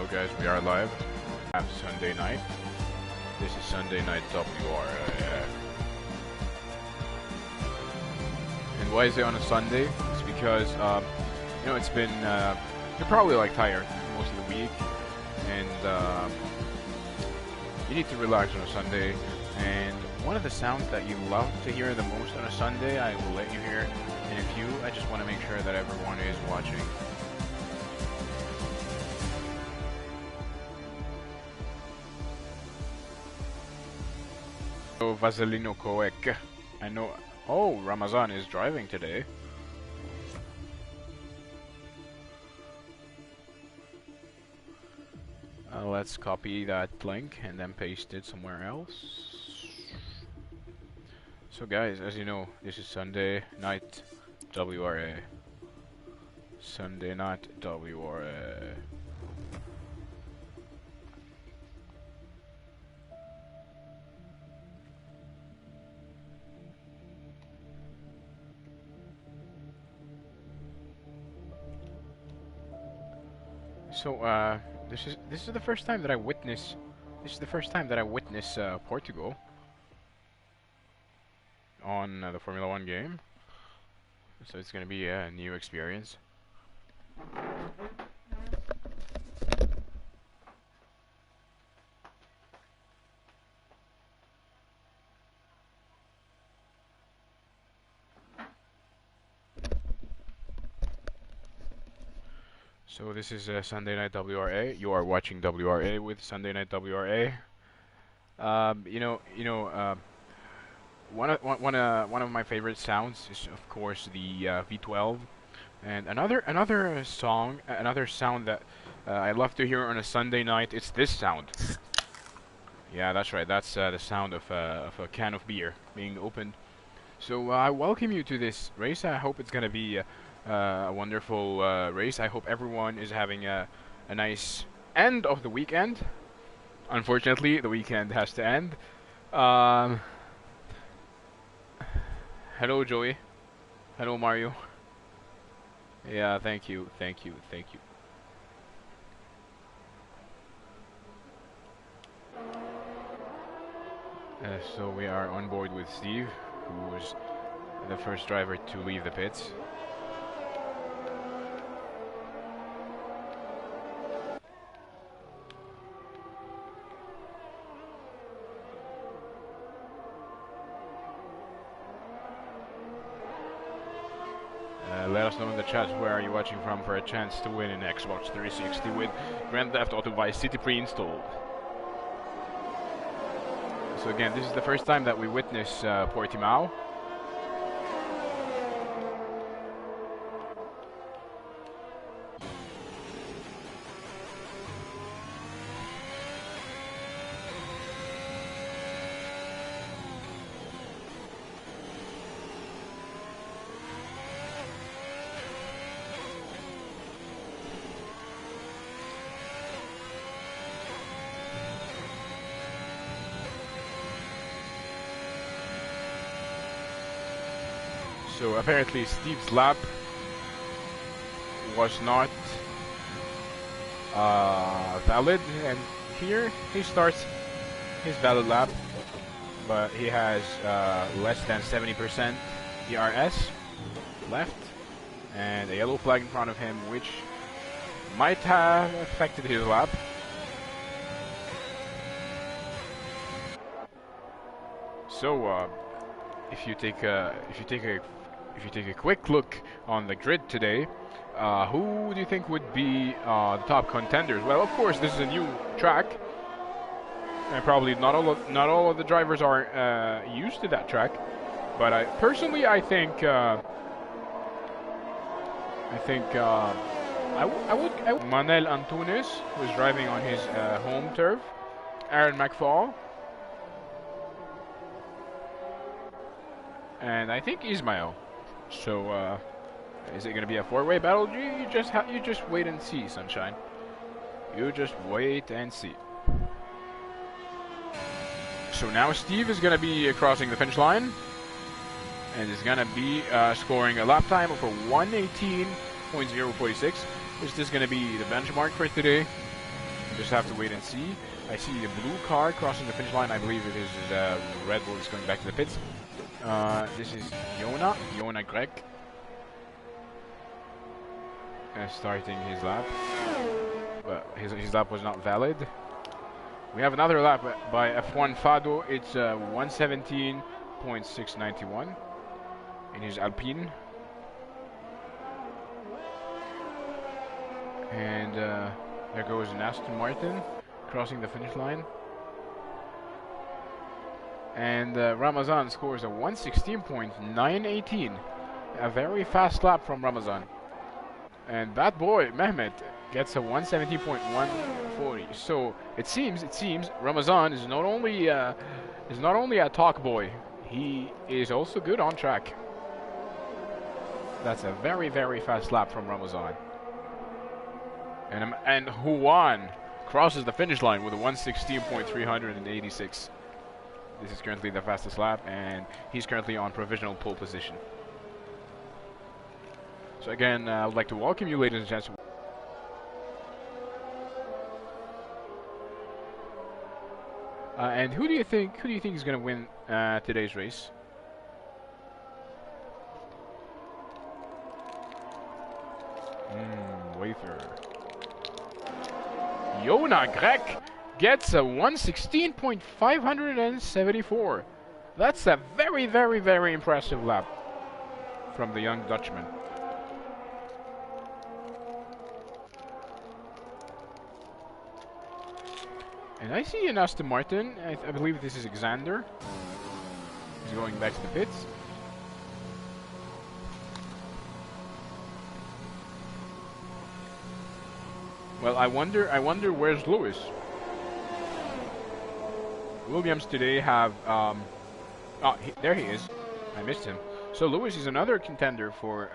Hello guys, we are live. Have Sunday night. This is Sunday night WRA. And why is it on a Sunday? It's because you know, it's been you're probably like tired most of the week, and you need to relax on a Sunday. And one of the sounds that you love to hear the most on a Sunday, I will let you hear in a few. I just want to make sure that everyone is watching. Vaselino Koek. I know. Oh, Ramazan is driving today. Let's copy that link and then paste it somewhere else. So guys, as you know, this is Sunday night WRA. Sunday night WRA. So this is the first time that I witness Portugal on the Formula 1 game. So it's gonna be a new experience. So this is Sunday Night WRA. You are watching WRA with Sunday Night WRA. One of my favorite sounds is of course the V12, and another sound that I love to hear on a Sunday night. It's this sound. Yeah, that's right. That's the sound of a can of beer being opened. So I welcome you to this race. I hope it's gonna be a wonderful race. I hope everyone is having a nice end of the weekend. Unfortunately, the weekend has to end. Hello, Joey. Hello, Mario. Yeah, thank you. So we are on board with Steve, who was the first driver to leave the pits. Let us know in the chat where are you watching from for a chance to win an Xbox 360 with Grand Theft Auto Vice City pre-installed. So again, this is the first time that we witness Portimao. So apparently Steve's lap was not valid, and here he starts his valid lap, but he has less than 70% DRS left, and a yellow flag in front of him, which might have affected his lap. So if you take a quick look on the grid today, who do you think would be the top contenders? Well, of course, this is a new track, and probably not all of the drivers are used to that track. But I think Manel Antunes, who's driving on his home turf, Aaron McFall, and I think Ismail. So, is it going to be a four-way battle? You just wait and see, sunshine. You just wait and see. So now Steve is going to be crossing the finish line, and is going to be scoring a lap time of 1:18.046, which is going to be the benchmark for today. Just have to wait and see. I see a blue car crossing the finish line. I believe it is Red Bull is going back to the pits. This is Jona Greg. Starting his lap. But his lap was not valid. We have another lap by F1 Fado. It's 117.691 in his Alpine. And there goes an Aston Martin crossing the finish line. And Ramazan scores a 116.918. A very fast lap from Ramazan. And that boy, Mehmet, gets a 170.140. So it seems Ramazan is not only a talk boy, he is also good on track. That's a very, very fast lap from Ramazan. And Juan crosses the finish line with a 116.386. This is currently the fastest lap, and he's currently on provisional pole position. So again, I would like to welcome you, ladies and gentlemen. And who do you think is going to win today's race? Wafer. Jona Greg gets a 116.574. That's a very, very, very impressive lap from the young Dutchman. And I see an Aston Martin. I believe this is Xander. He's going back to the pits. Well, I wonder where's Lewis. Williams today have there he is. I missed him. So Lewis is another contender for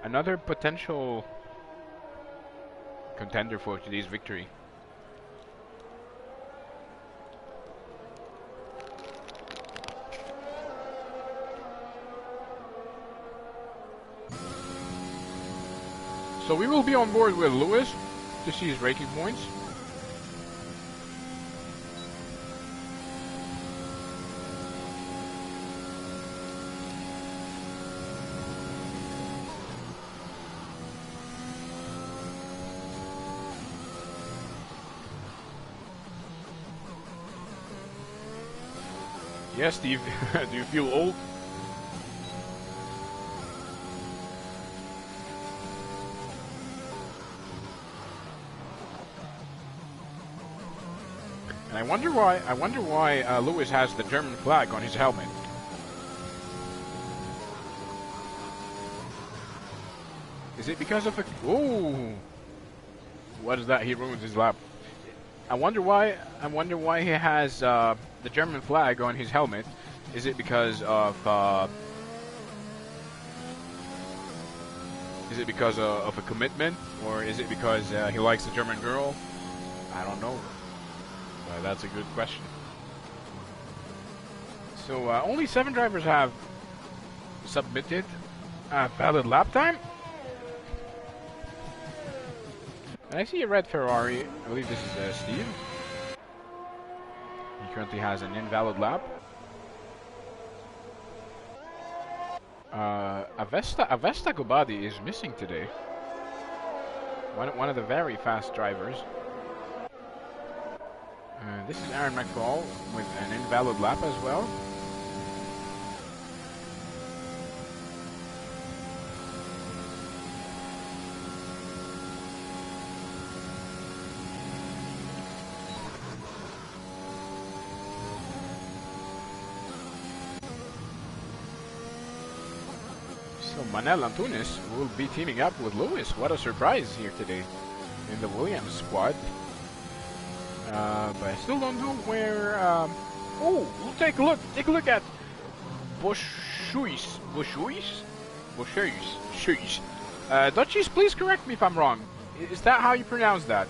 another potential contender for today's victory. So we will be on board with Lewis to see his rating points. Yes, Steve. Do you feel old? And I wonder why Lewis has the German flag on his helmet. Is it because of a... Oh! What is that? He ruins his lap. I wonder why he has the German flag on his helmet. Is it because of a commitment, or is it because he likes the German girl? I don't know. That's a good question. So only 7 drivers have submitted a valid lap time. And I see a red Ferrari. I believe this is Steve. He currently has an invalid lap. Avesta Gobadi is missing today. One of the very fast drivers. This is Aaron McFall with an invalid lap as well. So Manel Antunes will be teaming up with Lewis. What a surprise here today in the Williams squad. But I still don't know where... oh, we'll take a look. Take a look at Boschuis. Dutchies, please correct me if I'm wrong. Is that how you pronounce that?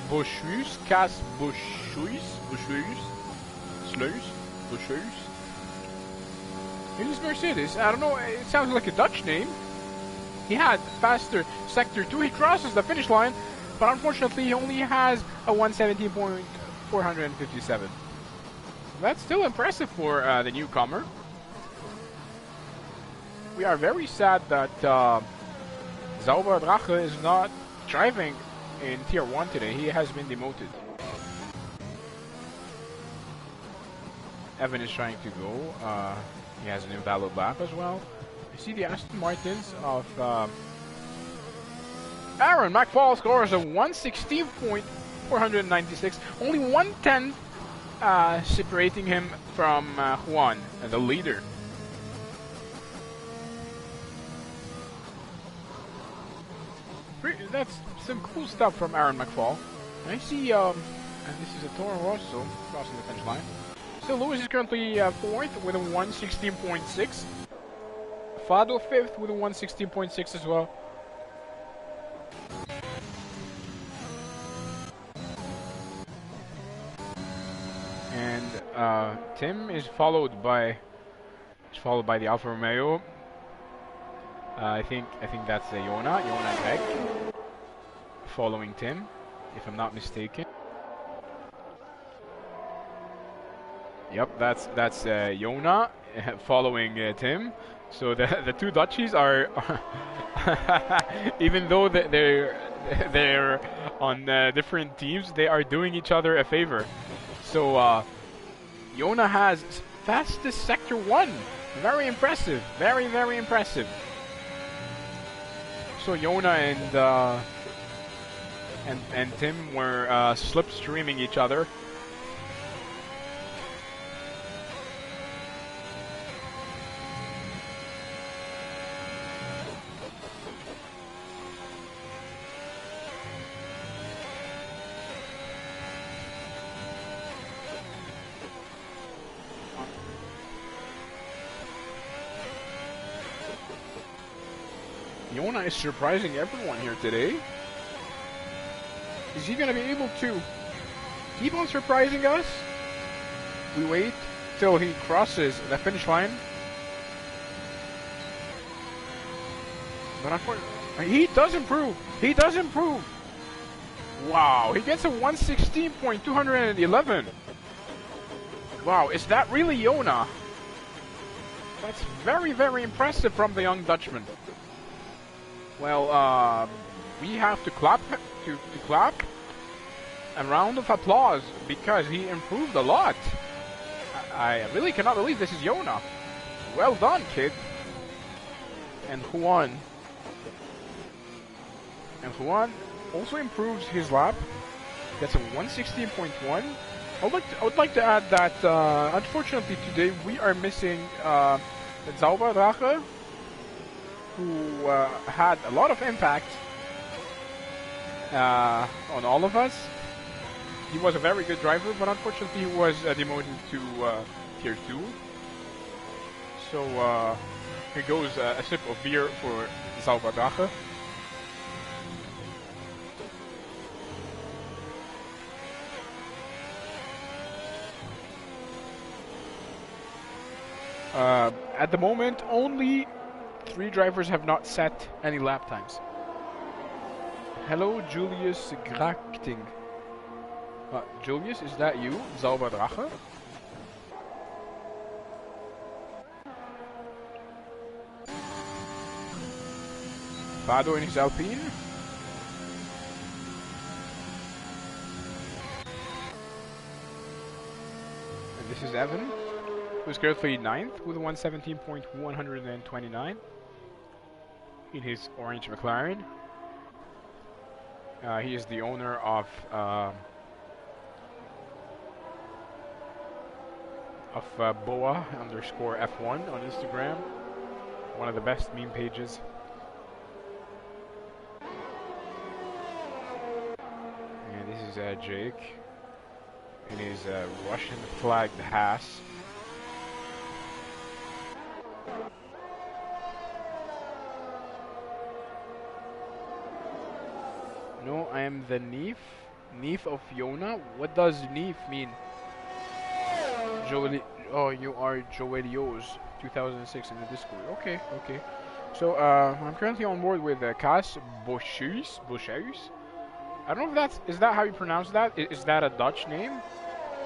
Boschuis? Cas Boschuis? Boschuis? It is Mercedes. I don't know. It sounds like a Dutch name. He had faster sector 2. He crosses the finish line. but unfortunately he only has a 117.457. That's still impressive for the newcomer. We are very sad that Zauber Drache is not driving in Tier 1 today. He has been demoted. Evan is trying to go. He has an invalid lap as well. You see the Aston Martins of Aaron McFall scores a 116.496. Only 1/10 separating him from Juan, the leader. That's some cool stuff from Aaron McFall. I see, and this is a Toro Rosso crossing the finish line. So Lewis is currently 4th with a 116.6. Fado 5th with a 116.6 as well. And Tim is followed by the Alfa Romeo. I think that's Jona Beck following Tim, if I'm not mistaken. Yep, that's Jona following Tim. So the two Dutchies are, even though they're on different teams, they are doing each other a favor. So Jona has fastest sector 1. Very impressive. Very, very impressive. So Jona and Tim were slipstreaming each other. Jona is surprising everyone here today. Is he going to be able to keep on surprising us? We wait till he crosses the finish line. But unfortunately, he does improve. He does improve. Wow, he gets a 116.211. Wow, is that really Jona? That's very, very impressive from the young Dutchman. Well, we have to clap a round of applause because he improved a lot. I really cannot believe this is Jona. Well done, kid. And Juan also improves his lap. Gets a 116.1. I would like to add that unfortunately today we are missing Zauber Drache, who had a lot of impact on all of us. He was a very good driver, but unfortunately he was demoted to Tier 2. So here goes a sip of beer for Zauber Drache. At the moment, only 3 drivers have not set any lap times. Hello, Julius Grachting. Julius, is that you? Zauber Drache? Fado in his Alpine. And this is Evan, who's currently 9th with 117.129 in his orange McLaren. He is the owner of Boa_F1 on Instagram, one of the best meme pages. And this is Jake in his Russian flagged Haas. No, I am the Neef of Jona. What does Neef mean? Oh, you are Joelios 2006 in the Discord. Okay. So I'm currently on board with Cas Boscheus. I don't know if is that how you pronounce that? Is that a Dutch name?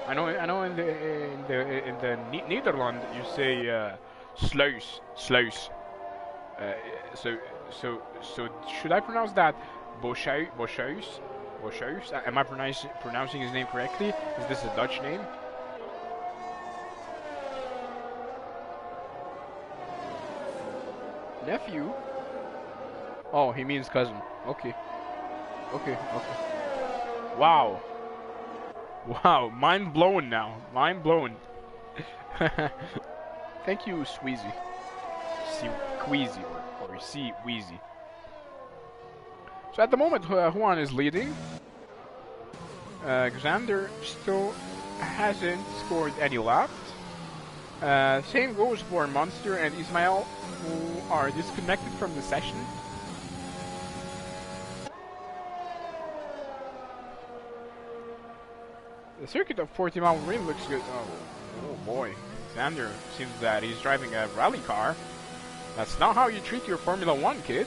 I know in the Netherlands you say sluis, sluis. Uh, so so should I pronounce that Boshuis? Boshuis? Boshuis? Am I pronouncing his name correctly? Is this a Dutch name? Nephew? Oh, he means cousin. Okay. Okay, okay. Wow. Wow, mind blown now. Mind blown. Thank you, Squeezy. See Queasy or see Wheezy. So at the moment, Juan is leading. Xander still hasn't scored any laps. Same goes for Monster and Ismail, who are disconnected from the session. The circuit of Portimao really looks good. Oh boy. Xander seems that he's driving a rally car. That's not how you treat your Formula 1, kid.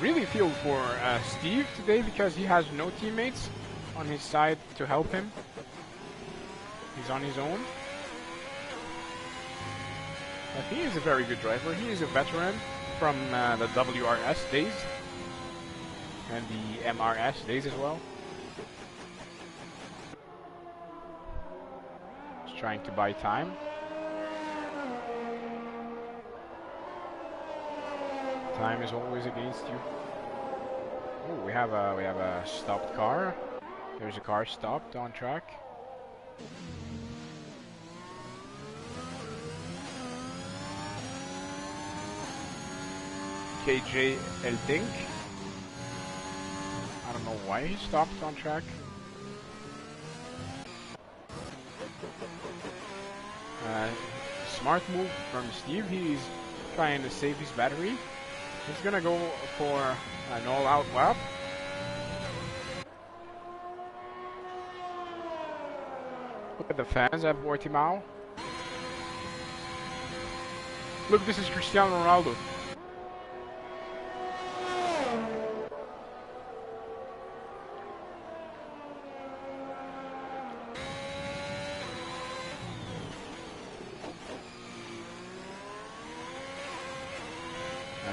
Really feel for Steve today because he has no teammates on his side to help him. He's on his own. But he is a very good driver. He is a veteran from the WRS days and the MRS days as well. Just trying to buy time. Time is always against you. Oh, we have a stopped car. There's a car stopped on track. KJ El Dink. I don't know why he stopped on track. Smart move from Steve. He's trying to save his battery. He's gonna go for an all-out lap. Look at the fans at Portimao. Look, this is Cristiano Ronaldo.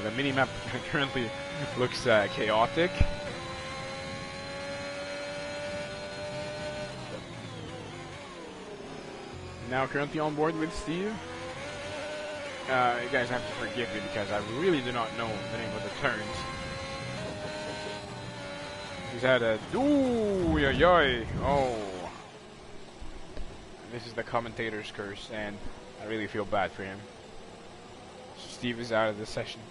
The minimap currently looks chaotic. Now currently on board with Steve. You guys have to forgive me because I really do not know the name of the turns. He's had a ooh yoy yoy. Oh, this is the commentator's curse, and I really feel bad for him. Steve is out of the session.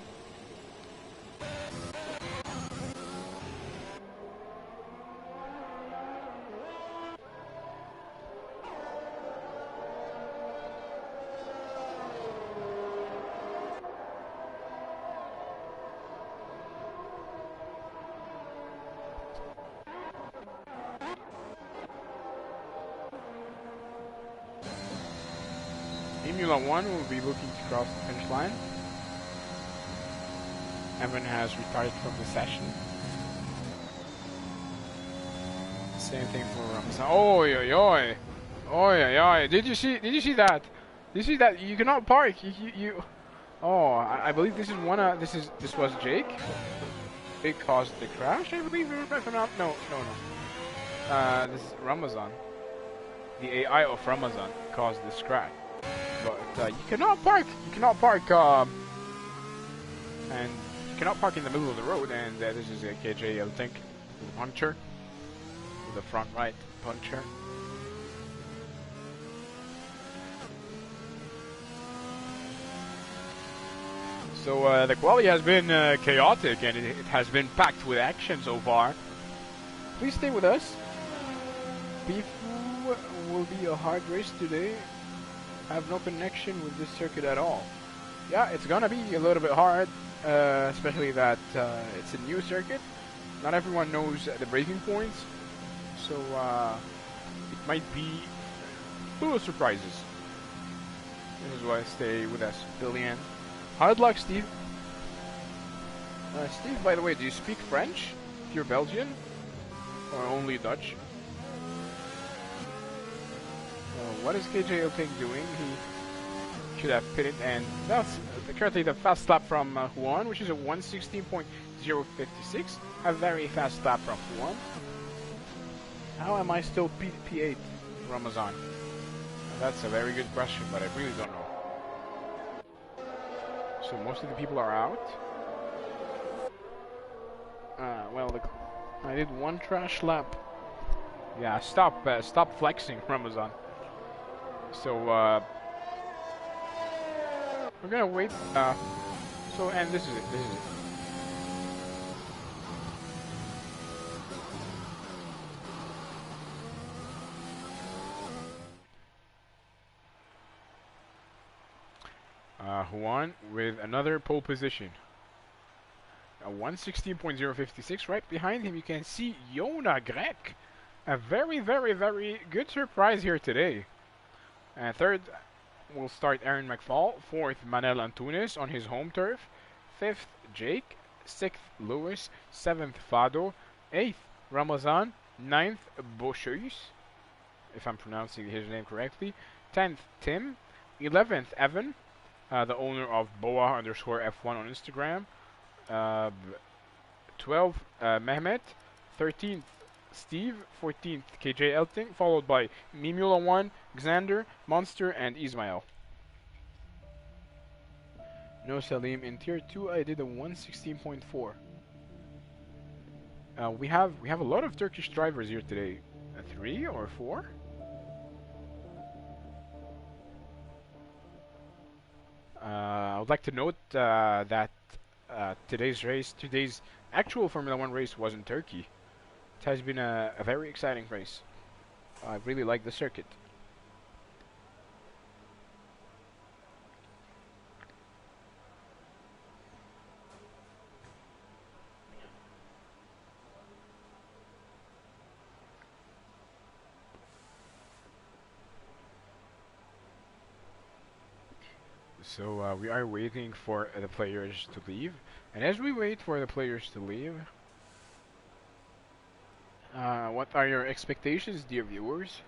Formula 1 will be looking to cross the finish line. Evan has retired from the session. Same thing for Ramazan. Oh, oi, oi, oi, oi! Did you see that? Did you see that? You cannot park. You. Oh, I believe this is one. This was Jake. It caused the crash, I believe. If I'm not. No. This is Ramazan. The AI of Ramazan caused this crash. But you cannot park. You cannot park. And you cannot park in the middle of the road. And this is a KJ, I think, with a puncture, with a front right puncture. So the quali has been chaotic, and it has been packed with action so far. Please stay with us. Pifu will be a hard race today. I have no connection with this circuit at all. Yeah, it's gonna be a little bit hard, especially that it's a new circuit. Not everyone knows the braking points, so it might be full of surprises. This is why I stay with us till the end. Hard luck, Steve. Steve, by the way, do you speak French? If you're Belgian? Or only Dutch? What is KJ Overtakes doing? He should have pitted, and that's currently the fast lap from Juan, which is a 1:16.056. A very fast lap from Juan. How am I still P8, Ramazan? That's a very good question, but I really don't know. So most of the people are out. Well, I did one trash lap. Yeah, stop flexing, Ramazan. So we're gonna wait. And this is it. Juan with another pole position. A 1:16.056. Right behind him, you can see Jona Grek. A very, very, very good surprise here today. Third, will start Aaron McFall. Fourth, Manel Antunes on his home turf. Fifth, Jake. Sixth, Lewis. Seventh, Fado. Eighth, Ramazan. Ninth, Boscheus, if I'm pronouncing his name correctly. 10th, Tim. 11th, Evan, the owner of Boa_F1 on Instagram. 12th, Mehmet. 13th, Steve. 14th, KJ Elting, followed by Mimula1, Xander, Monster, and Ismail. No Salim in tier 2. I did a 1:16.4. We have a lot of Turkish drivers here today. 3 or 4? I would like to note that today's actual Formula 1 race was in Turkey. It has been a very exciting race. I really like the circuit. So we are waiting for the players to leave. And as we wait for the players to leave, what are your expectations, dear viewers?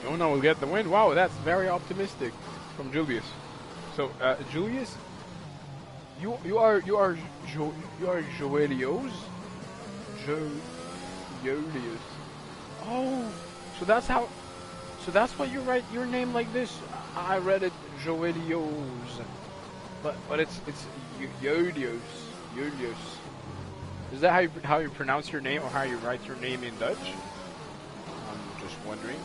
Yona will get the win. Wow, that's very optimistic from Julius. So, Julius, you are Joelios? Joelius. Oh, so that's why you write your name like this. I read it Joelios, but it's Joelios. Joelios. Is that how you pronounce your name or how you write your name in Dutch? I'm just wondering.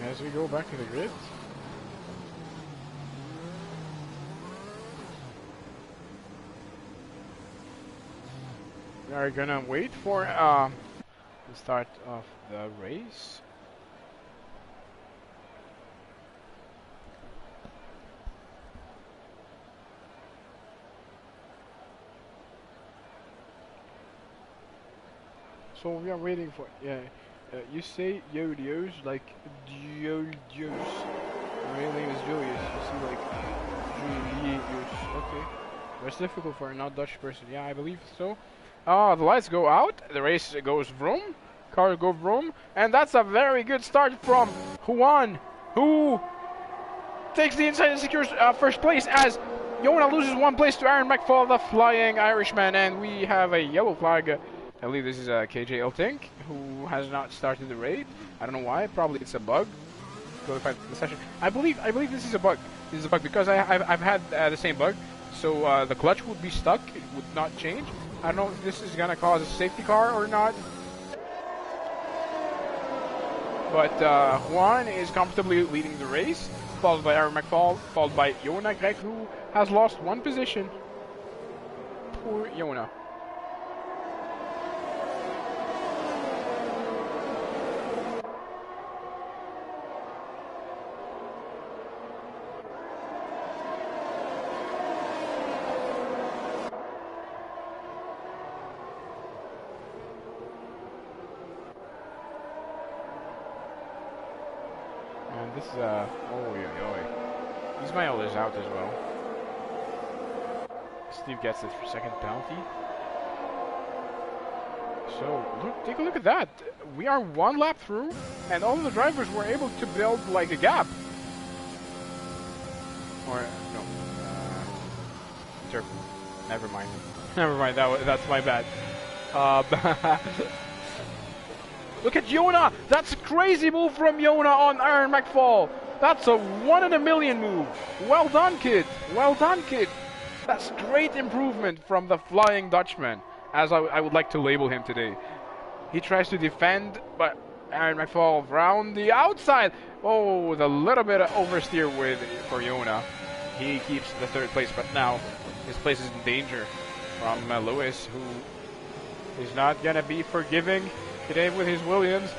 As we go back to the grid. We are gonna wait for the start of the race. So we are waiting for, yeah, you say Yodios like Diodios. My real name is Julius. You see like Julius. Okay. That's difficult for a not Dutch person. Yeah, I believe so. Oh, the lights go out. The race goes vroom. Cars go vroom. And that's a very good start from Juan, who takes the inside and secures first place as Yona loses 1 place to Aaron McFall, the flying Irishman. And we have a yellow flag. I believe this is KJ Eltink, who has not started the raid. I don't know why. Probably it's a bug. Qualified the session. I believe this is a bug. This is a bug because I've had the same bug. So the clutch would be stuck. It would not change. I don't know if this is gonna cause a safety car or not. But Juan is comfortably leading the race, followed by Aaron McFall, followed by Yona Greg, who has lost 1 position. Poor Yona. And this is Ismail is out as well. Steve gets the 2nd penalty. So take a look at that. We are 1 lap through, and all of the drivers were able to build like a gap. Or no, never mind. Never mind. That's my bad. Look at Yona! That's a crazy move from Yona on Aaron McFall. That's a 1 in a million move. Well done, kid. Well done, kid. That's great improvement from the Flying Dutchman, as I would like to label him today. He tries to defend, but Aaron McFall round the outside. Oh, the little bit of oversteer for Yona. He keeps the 3rd place, but now his place is in danger from Lewis, who is not gonna be forgiving today with his Williams.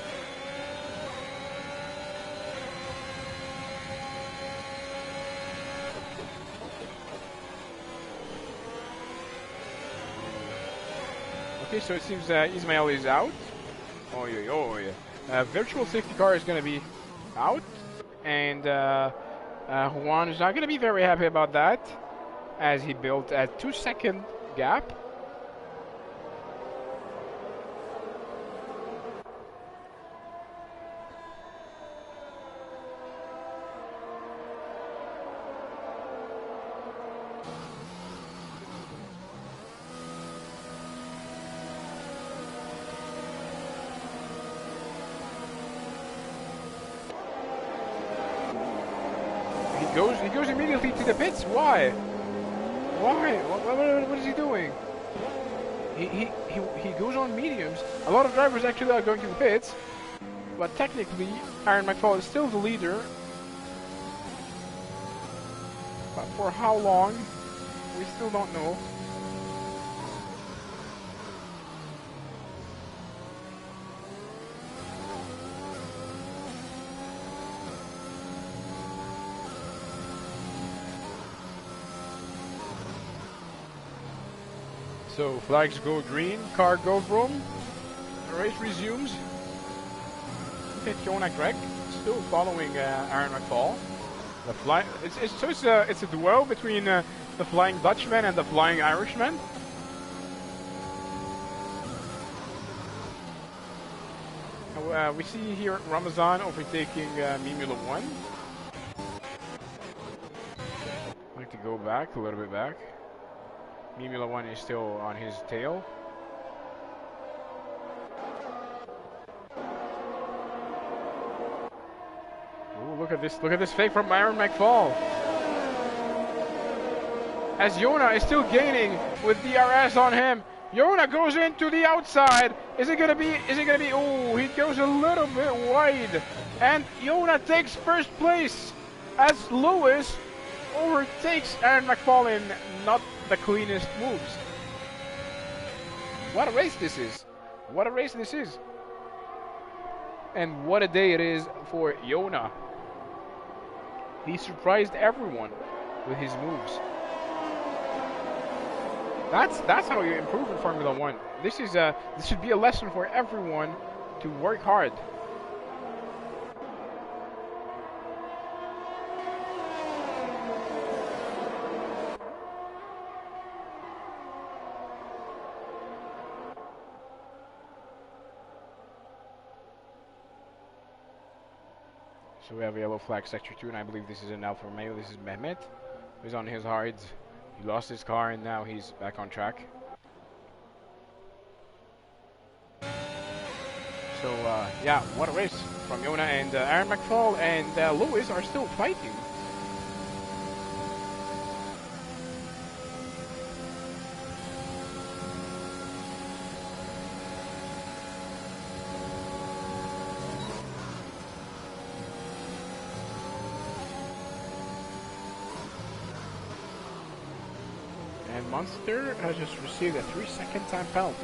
Okay, so it seems Ismail is out. Oh yeah. Virtual safety car is going to be out, and Juan is not going to be very happy about that, as he built a 2-second gap. He goes immediately to the pits. Why? Why? What is he doing? He goes on mediums. A lot of drivers actually are going to the pits, but technically Aaron McFall is still the leader. But for how long, we still don't know. So flags go green, car go vroom, the race resumes. Look at Yona Greg still following Aaron McFall. It's a duel between the Flying Dutchman and the Flying Irishman. We see here Ramazan overtaking Mimula 1. I'd like to go back, a little bit back. Mimula 1 is still on his tail. Ooh, look at this fake from Aaron McFall. As Yona is still gaining with DRS on him. Yona goes into the outside. Is it gonna be, oh, he goes a little bit wide. And Yona takes 1st place as Lewis overtakes Aaron McFall in not the cleanest moves. What a race this is! What a race this is! And what a day it is for Yona. He surprised everyone with his moves. That's how you improve in Formula One. This should be a lesson for everyone to work hard. So we have a yellow flag sector 2, and I believe this is an Alfa Romeo. This is Mehmet, who's on his hards. He lost his car, and now he's back on track. So, yeah, what a race from Yona, and Aaron McFall and Lewis are still fighting. And Monster has just received a 3-second time penalty.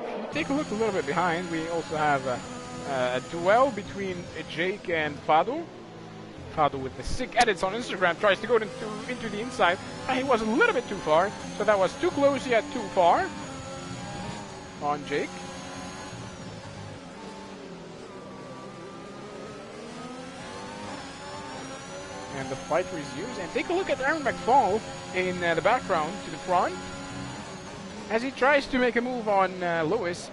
If you take a look a little bit behind, we also have a duel between Jake and Fado. Fado with the sick edits on Instagram tries to go into the inside. And he was a little bit too far, so that was too close yet too far on Jake. And the fight resumes. And take a look at Aaron McFall in the background to the front as he tries to make a move on Lewis.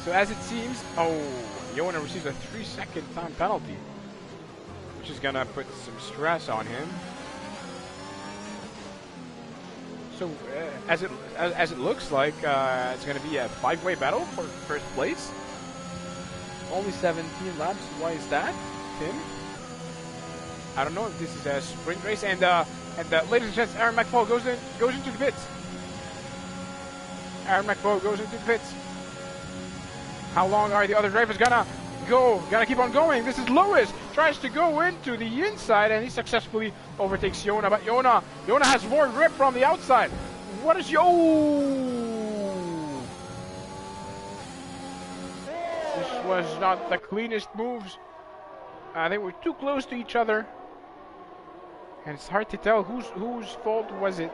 So as it seems, Yona receives a 3-second time penalty, which is gonna put some stress on him. So as it looks like, it's gonna be a 5-way battle for first place. Only 17 laps. Why is that, Tim? I don't know if this is a sprint race. And ladies and gents, Aaron McFall goes into the pits. Aaron McFall goes into the pits. How long are the other drivers gonna go? Gonna keep on going. This is Lewis. Tries to go into the inside, and he successfully overtakes Yona. But Yona has more grip from the outside. What is This was not the cleanest moves. They were too close to each other, and it's hard to tell whose fault was it.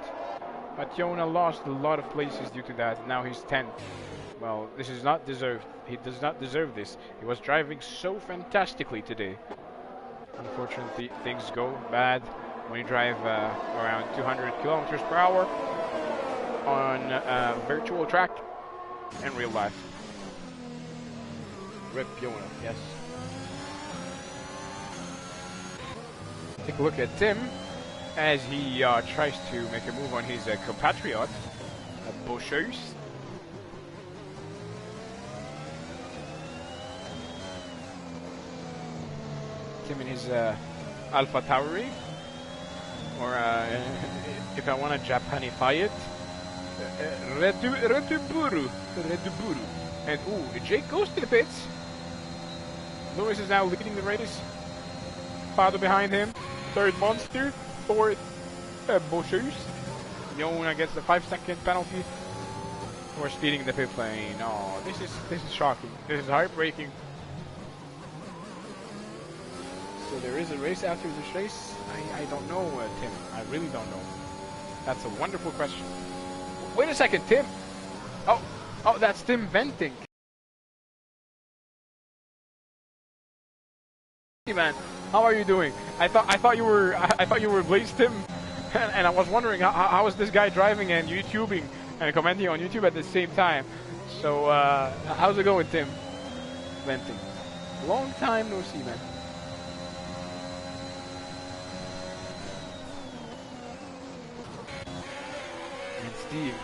But Yona lost a lot of places due to that. Now he's 10th. Well, this is not deserved. He does not deserve this. He was driving so fantastically today. Unfortunately, things go bad when you drive around 200 kilometers per hour on a virtual track in real life. Rip Yona, yes. Take a look at Tim as he tries to make a move on his compatriot, Boschers. Tim in his Alpha Tauri, or if I want to Japanify it, Reduburu. And Jake goes to the pits. Lewis is now leading the race. Fado behind him. Third Monster. Fourth Boschers. Yona gets the 5-second penalty for speeding the pit lane. Oh, this is shocking. This is heartbreaking. So there is a race after this race? I don't know, Tim. I really don't know. That's a wonderful question. Wait a second, Tim. Oh, that's Tim venting. Hey man, how are you doing? I thought you were Blaze Tim, and I was wondering how is this guy driving and YouTubing and commenting on YouTube at the same time. So how's it going, Tim? Venting. Long time no see, man. And Steve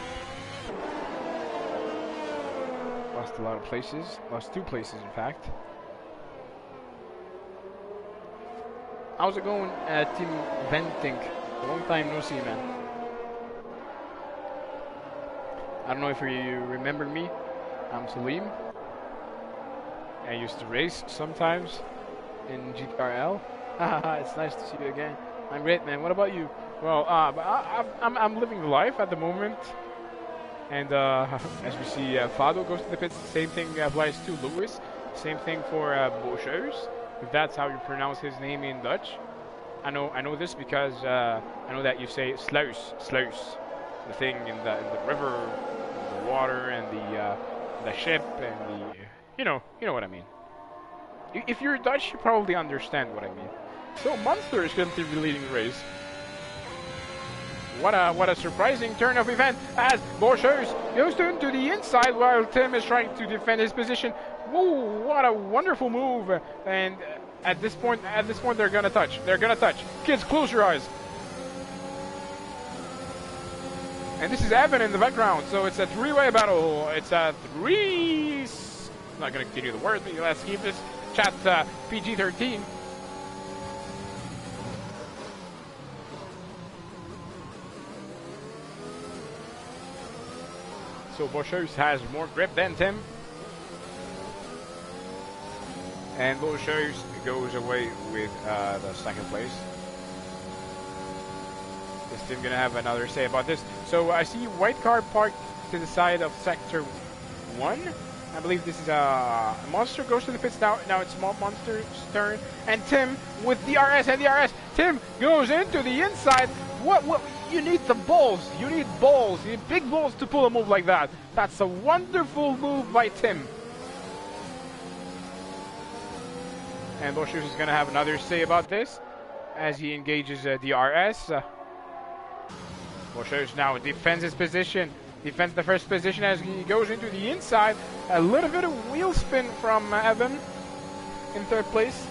lost a lot of places. Lost 2 places, in fact. How's it going, Team Venting? Long time no see, man. I don't know if you remember me. I'm Salim. I used to race sometimes in GTRL. It's nice to see you again. I'm great, man. What about you? Well, I'm living the life at the moment, and as we see, Fado goes to the pits. Same thing applies to Lewis. Same thing for Bochers, if that's how you pronounce his name in Dutch. I know this because I know that you say sluis, the thing in the river, the water, and the ship, and the you know what I mean. If you're Dutch, you probably understand what I mean. So Munster is going to be leading the race. What a surprising turn of event as Bochers goes into the inside while Tim is trying to defend his position. Whoa, what a wonderful move! And at this point they're gonna touch. They're gonna touch. Kids, close your eyes. And this is Evan in the background, so it's a three-way battle. It's a three. I'm not gonna continue the word, but let's keep this chat PG-13. So Bochers has more grip than Tim. And Bochers goes away with the second place. Is Tim gonna have another say about this? So I see white car parked to the side of sector 1. I believe this is a Monster goes to the pits now. Now it's Monster's turn. And Tim with DRS and DRS. Tim goes into the inside. What? You need the balls. You need balls. You need big balls to pull a move like that. That's a wonderful move by Tim. And Bochers is going to have another say about this as he engages DRS. Bochers now defends his position. Defends the first position as he goes into the inside. A little bit of wheel spin from Evan in third place.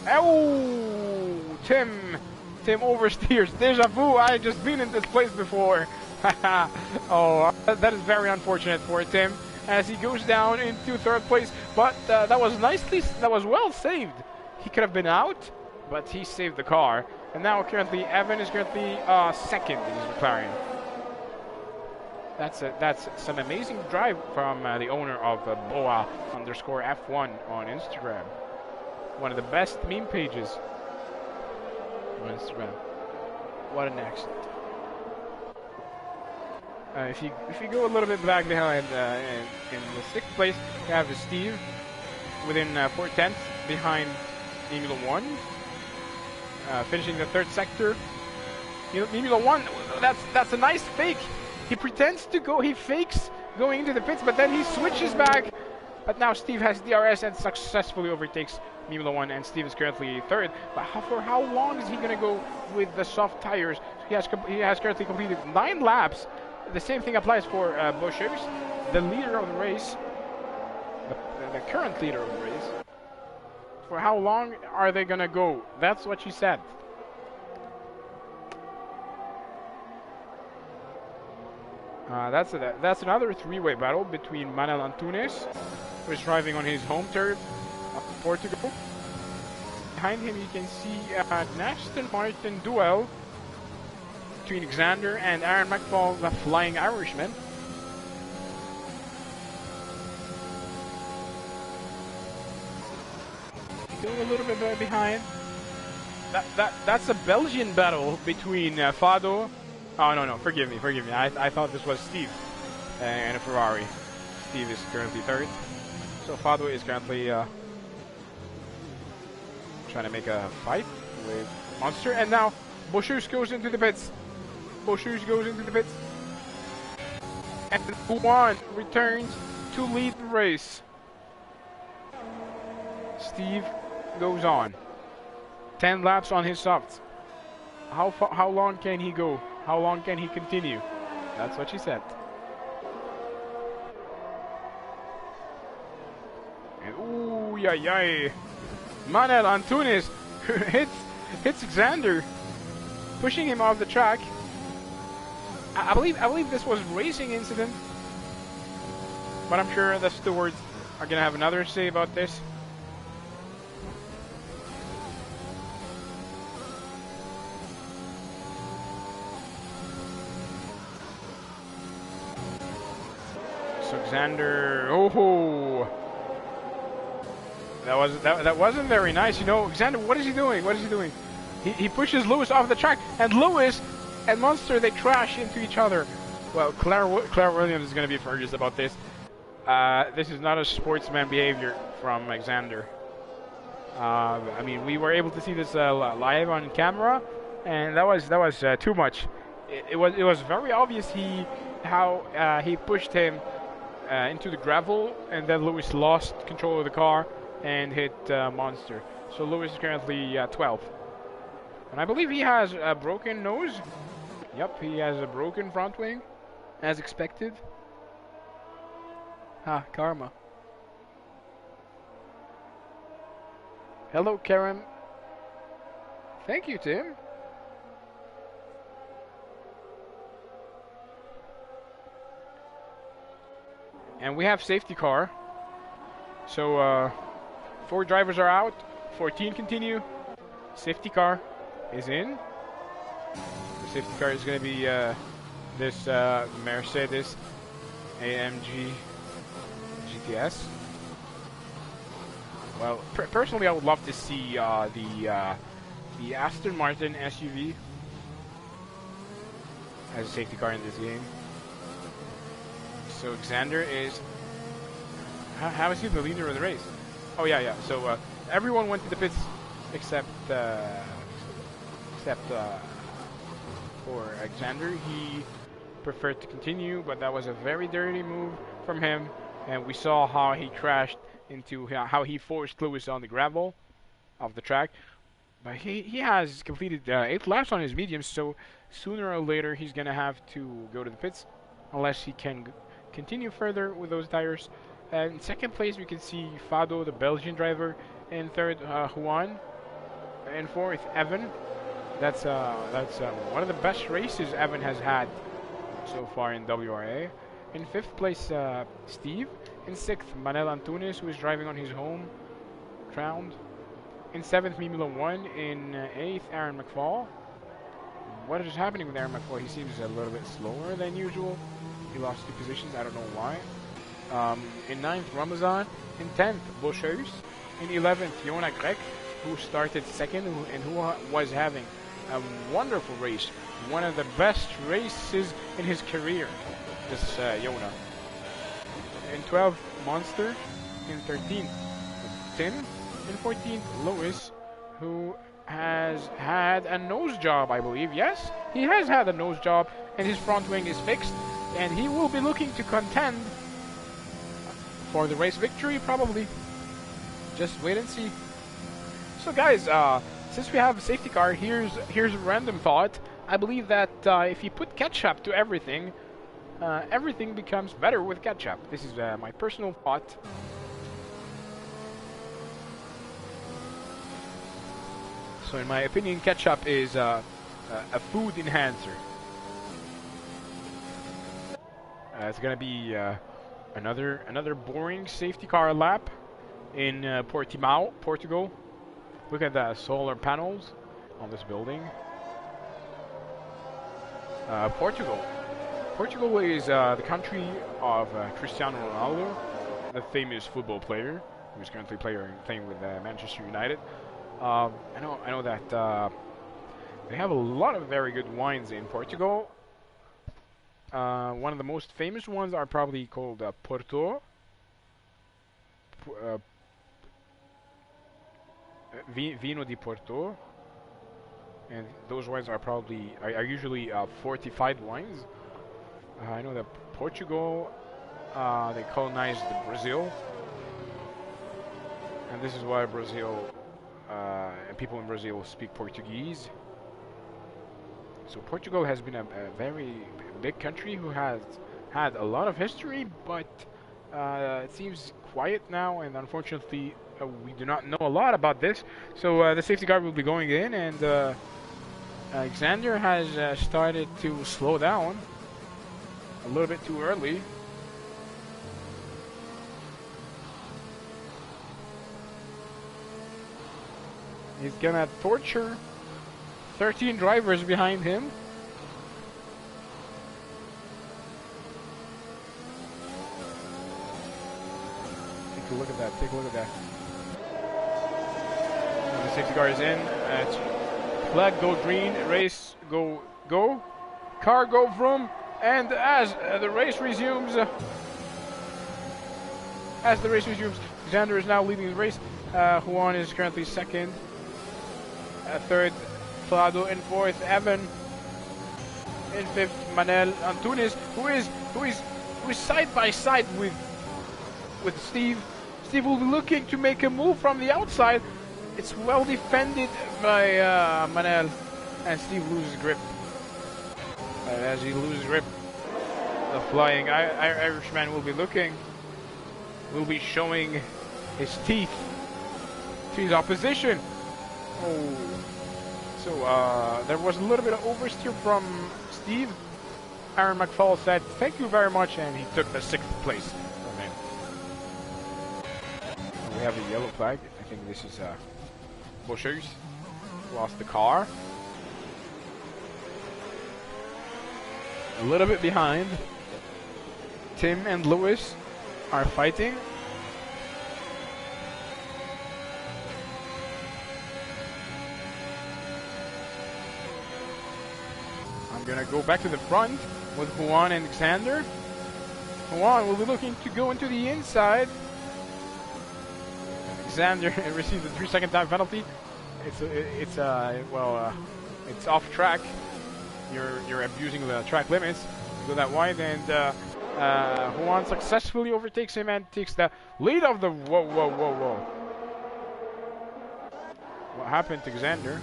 Oh, Tim oversteers. Deja vu, I just been in this place before. Oh, that is very unfortunate for Tim as he goes down into third place. But that was well saved. He could have been out, but he saved the car. And now currently Evan is currently second in his McLaren. That's some amazing drive from the owner of Boa_F1 on Instagram. One of the best meme pages on Instagram. What an accident. If you go a little bit back behind in the sixth place, you have Steve within 4/10 behind Emil 1. Finishing the third sector. Emil 1, that's a nice fake. He pretends to go, he fakes going into the pits, but then he switches back. But now Steve has DRS and successfully overtakes Emil 1, and Steve is currently third. But for how long is he going to go with the soft tires? He has currently completed 9 laps. The same thing applies for Bochers, the leader of the race, the current leader of the race. For how long are they gonna go? That's what she said. That's another three-way battle between Manel Antunes, who is driving on his home turf, Portugal. Behind him, you can see an Aston Martin duel between Xander and Aaron McFall, the Flying Irishman. Going a little bit behind. That's a Belgian battle between Fado. Oh no, forgive me. I thought this was Steve and a Ferrari. Steve is currently third, so Fado is currently trying to make a fight with Monster. And now Bochers goes into the pits. And Juan returns to lead the race. Steve goes on. 10 laps on his softs. How long can he go? How long can he continue? That's what she said. And ooh, yay. Manel Antunes hits Xander, pushing him off the track. I believe this was racing incident, but I'm sure the stewards are gonna have another say about this. So Xander, oh, that wasn't very nice. You know, Xander, what is he doing? What is he doing? He pushes Lewis off the track, and Lewis and Munster, they crash into each other. Well, Claire Williams is going to be furious about this. This is not a sportsman behavior from Xander. I mean, we were able to see this live on camera, and that was too much. It was very obvious how he pushed him into the gravel, and then Lewis lost control of the car and hit Monster. So Lewis is currently 12th. And I believe he has a broken nose. Yep, he has a broken front wing, as expected. Ah, karma. Hello, Karen. Thank you, Tim. And we have safety car. So 4 drivers are out, 14 continue. Safety car is in. The safety car is going to be this Mercedes AMG GTS. Well, personally, I would love to see the Aston Martin SUV as a safety car in this game. So Xander is... How is he the leader of the race? Oh yeah. So everyone went to the pits except for Xander. He preferred to continue, but that was a very dirty move from him, and we saw how he crashed into how he forced Lewis on the gravel of the track. But he has completed 8 laps on his mediums, so sooner or later he's gonna have to go to the pits unless he can continue further with those tires. In second place we can see Fado, the Belgian driver. In third, Juan. In fourth, Evan. That's one of the best races Evan has had so far in WRA. In fifth place, Steve. In sixth, Manel Antunes, who is driving on his home ground. In seventh, Mimula 1. In eighth, Aaron McFall. What is happening with Aaron McFall? He seems a little bit slower than usual. He lost 2 positions. I don't know why. In 9th, Ramazan. In 10th, Boucheus. In 11th, Yona Grek, who started second and who was having a wonderful race. One of the best races in his career, this Yona. In 12th, Monster. In 13th, Tim. In 14th, Lewis, who has had a nose job, I believe. Yes, he has had a nose job, and his front wing is fixed, and he will be looking to contend for the race victory, probably. Just wait and see. So guys, since we have a safety car, here's a random thought. I believe that if you put ketchup to everything, everything becomes better with ketchup. This is my personal thought. So in my opinion, ketchup is a food enhancer. It's gonna be another boring safety car lap in Portimao, Portugal. Look at the solar panels on this building. Portugal is the country of Cristiano Ronaldo, the famous football player who is currently playing with Manchester United. I know that they have a lot of very good wines in Portugal. One of the most famous ones are probably called Porto. Vino di Porto, and those wines are usually fortified wines. I know that Portugal, they colonized Brazil, and this is why Brazil and people in Brazil speak Portuguese. So Portugal has been a very big country who has had a lot of history, but it seems quiet now, and unfortunately we do not know a lot about this. So the safety car will be going in, and Xander has started to slow down a little bit too early. He's gonna torture 13 drivers behind him. Take a look at that. Take a look at that. The safety car is in. Flag go green. Race go go. Car go vroom. And as the race resumes, Xander is now leading the race. Juan is currently second. Third, Flado in fourth. Evan in fifth. Manel Antunes, who is side by side with Steve. Steve will be looking to make a move from the outside. It's well defended by Manel, and Steve loses grip. As he loses grip, the flying Irishman will be looking, will be showing his teeth to his opposition. Oh, so there was a little bit of oversteer from Steve. Aaron McFall said, "Thank you very much," and he took the 6th place from him. We have a yellow flag. I think this is Bushers. Lost the car. A little bit behind. Tim and Lewis are fighting. I'm gonna go back to the front with Juan and Xander. Juan will be looking to go into the inside. Xander received a 3-second time penalty. It's off track. You're abusing the track limits. You go that wide, and Juan successfully overtakes him and takes the lead of the. Whoa! What happened to Xander?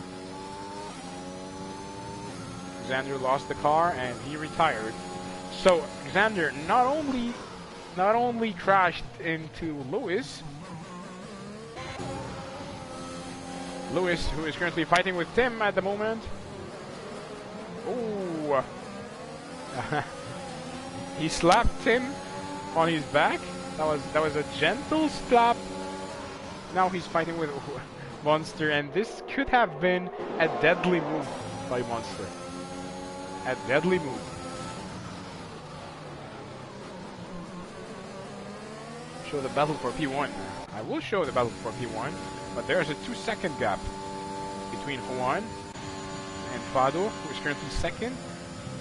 Xander lost the car and he retired. So Xander not only crashed into Lewis, who is currently fighting with Tim at the moment. Oh, he slapped Tim on his back. That was a gentle slap. Now he's fighting with Monster, and this could have been a deadly move by Monster. A deadly move. Show the battle for P1. I will show the battle for P1, but there's a 2-second gap between Juan and Fado, who is currently second,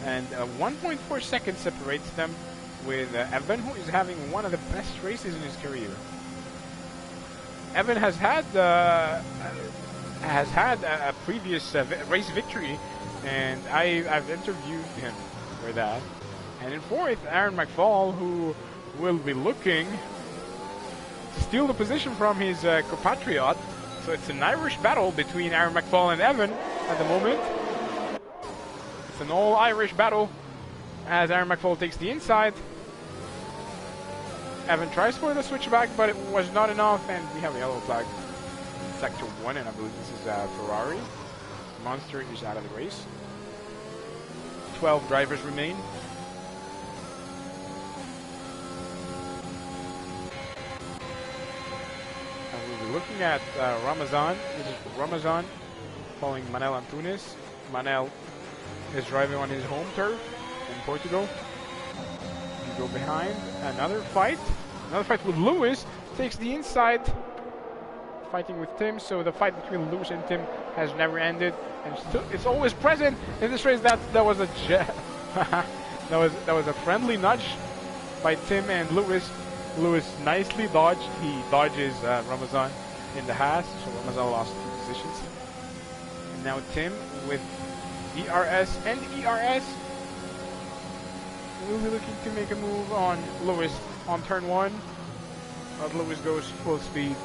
and 1.4 seconds separates them with Evan, who is having one of the best races in his career. Evan has had a previous race victory, and I've interviewed him for that. And in fourth, Aaron McFall, who will be looking to steal the position from his compatriot. So it's an Irish battle between Aaron McFall and Evan at the moment. It's an all-Irish battle as Aaron McFall takes the inside. Evan tries for the switchback, but it was not enough, and we have a yellow flag. Sector 1, and I believe this is Ferrari. Monster is out of the race. 12 drivers remain. And we'll be looking at Ramazan. This is Ramazan following Manel Antunes. Manel is driving on his home turf in Portugal. You go behind. Another fight with Lewis. Takes the inside. Fighting with Tim, so the fight between Lewis and Tim has never ended, and it's always present in this race. That was a that was a friendly nudge by Tim and Lewis. Lewis nicely dodged. He dodges Ramazan in the Haas, so Ramazan lost 2 positions. And now Tim with DRS and ERS will be looking to make a move on Lewis on turn 1, but Lewis goes full speed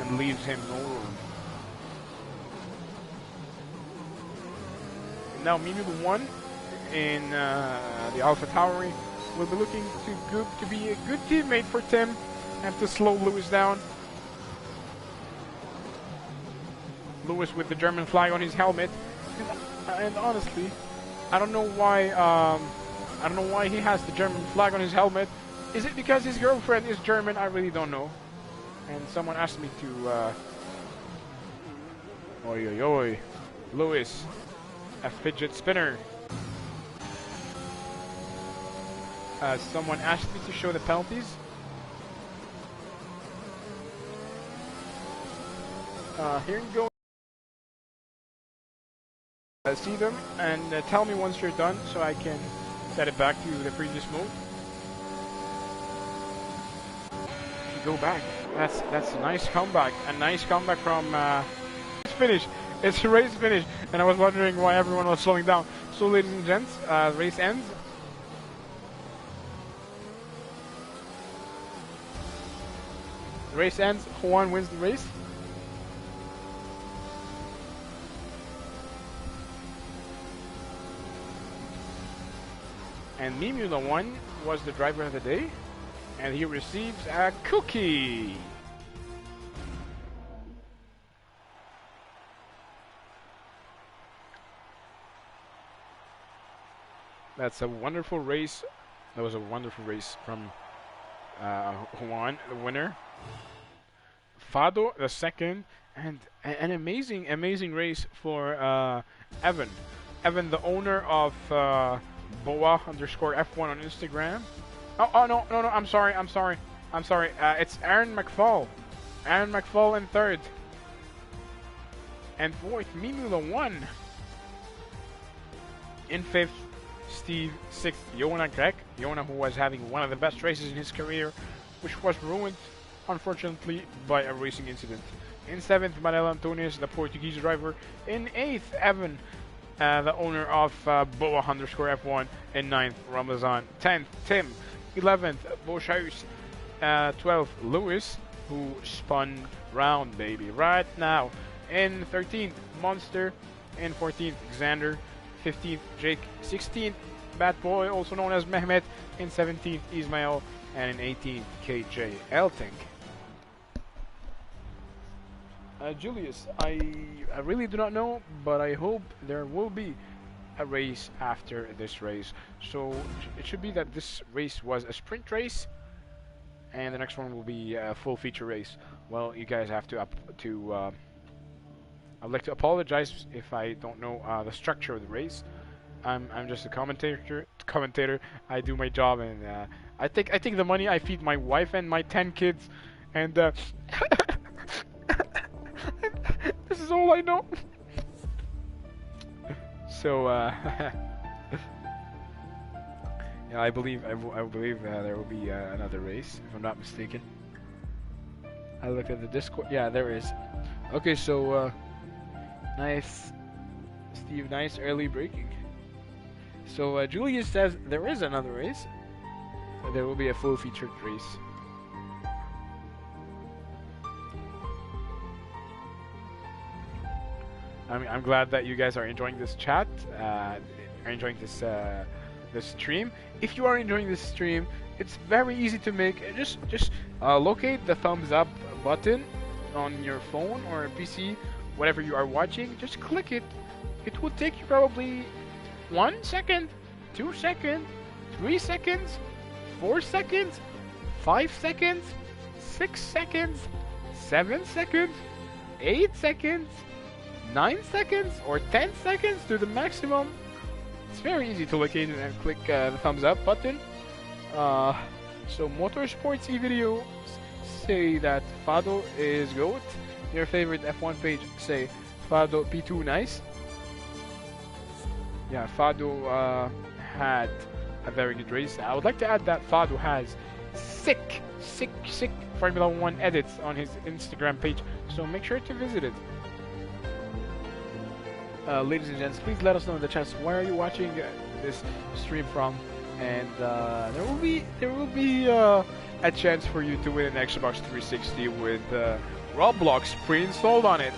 and leaves him no room. Now Mimi 1 in the Alpha Tauri will be looking to be a good teammate for Tim and to slow Lewis down. Lewis with the German flag on his helmet, and honestly, I don't know why he has the German flag on his helmet. Is it because his girlfriend is German? I really don't know. And someone asked me to, Lewis, a fidget spinner. Someone asked me to show the penalties. Here you go. see them and tell me once you're done so I can set it back to the previous mode. Go back. That's a nice comeback. A nice comeback from finish. It's a race finish, and I was wondering why everyone was slowing down. So, ladies and gents, race ends. The race ends. Juan wins the race. And Mimula 1 was the driver of the day, and he receives a cookie. That's a wonderful race. That was a wonderful race from Juan, the winner. Fado, the second, and an amazing race for Evan. Evan, the owner of Boa_F1 on Instagram. Oh no, I'm sorry. It's Aaron McFall. Aaron McFall in third. And fourth, Mimula 1. In fifth, Steve. Sixth, Yona Grek. Yona, who was having one of the best races in his career, which was ruined, unfortunately, by a racing incident. In seventh, Manel Antunes, the Portuguese driver. In eighth, Evan, the owner of Boa_F1. In ninth, Ramazan. 10th, Tim. 11th, Boshaus. 12th, Lewis, who spun round, baby, right now. In 13th, Monster. In 14th, Xander. 15th, Jake. 16th, Bad Boy, also known as Mehmet. In 17th, Ismail. And in 18th, KJ Elting. Julius, I really do not know, but I hope there will be a race after this race. So it should be that this race was a sprint race, and the next one will be a full feature race. Well, you guys have to I'd like to apologize if I don't know the structure of the race. I'm just a commentator. I do my job, and I take the money. I feed my wife and my 10 kids, and this is all I know. So yeah, I believe there will be another race, if I'm not mistaken. I looked at the Discord. Yeah, there is. Okay, so nice, Steve. Nice early braking. So Julius says there is another race. There will be a full featured race. I'm glad that you guys are enjoying this chat, are enjoying this this stream. If you are enjoying this stream, it's very easy to make. Just locate the thumbs up button on your phone or PC, whatever you are watching. Just click it. It will take you probably 1 second, 2 seconds, 3 seconds, 4 seconds, 5 seconds, 6 seconds, 7 seconds, 8 seconds, 9 seconds, or 10 seconds to the maximum. It's very easy to locate it and click the thumbs up button. So Motorsports eVideos say that Fado is GOAT. Your favorite F1 page say Fado P2 nice. Yeah, Fado had a very good race. I would like to add that Fado has sick Formula 1 edits on his Instagram page, so make sure to visit it. Ladies and gents, please let us know in the chats where are you watching this stream from, and there will be a chance for you to win an Xbox 360 with Roblox pre-installed on it.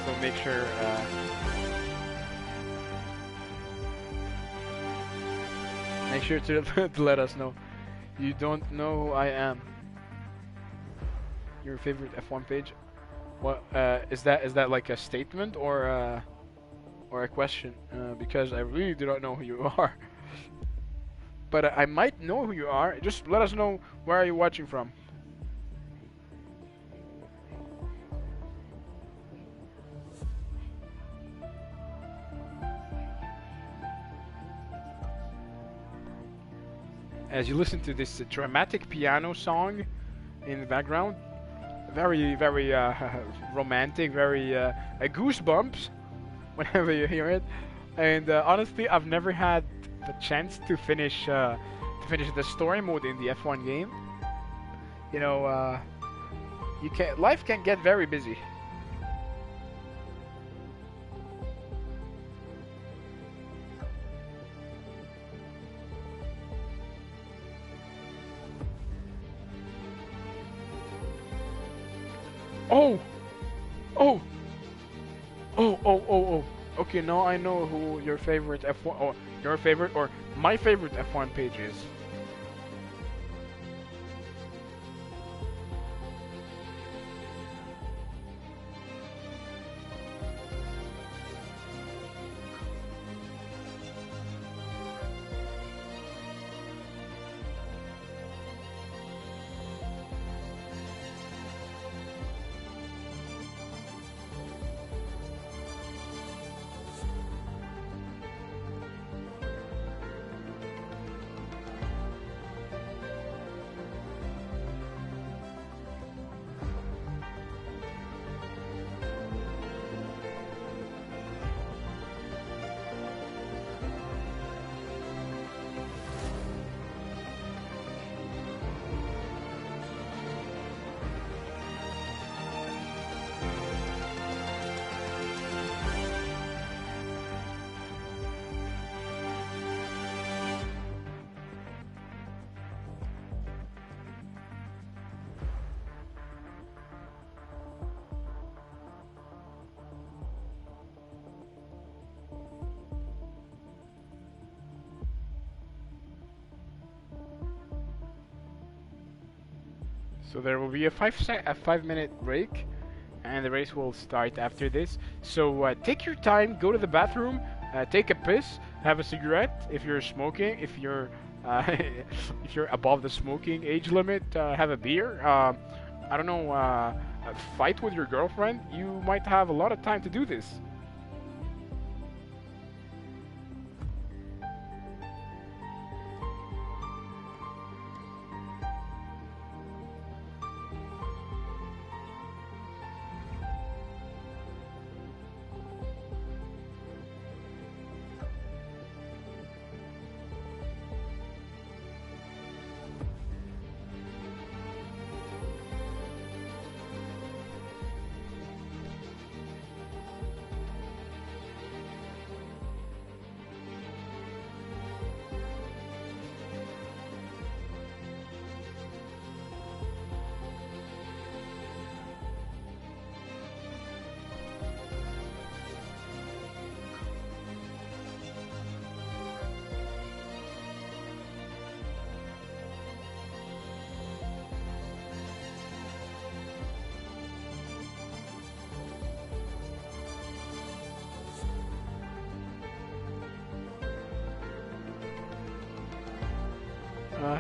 So make sure. Make sure to let us know. You don't know who I am. Your favorite F1 page? What is that like a statement or a question? Because I really do not know who you are. But I might know who you are. Just let us know where are you watching from. As you listen to this dramatic piano song in the background, very romantic, very goosebumps. whenever you hear it. And honestly, I've never had the chance to finish the story mode in the F1 game. You know, you can life can get very busy. Oh, oh, oh. Okay, now I know who your favorite F1 or your favorite or my favorite F1 page is. So there will be a 5 minute break, and the race will start after this. So take your time, go to the bathroom, take a piss, have a cigarette if you're smoking. If you're if you're above the smoking age limit, have a beer. I don't know, fight with your girlfriend. You might have a lot of time to do this.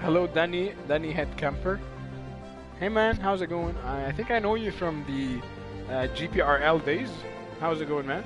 Hello, Danny Head Camper. Hey man, how's it going? I think I know you from the GPRL days. How's it going, man?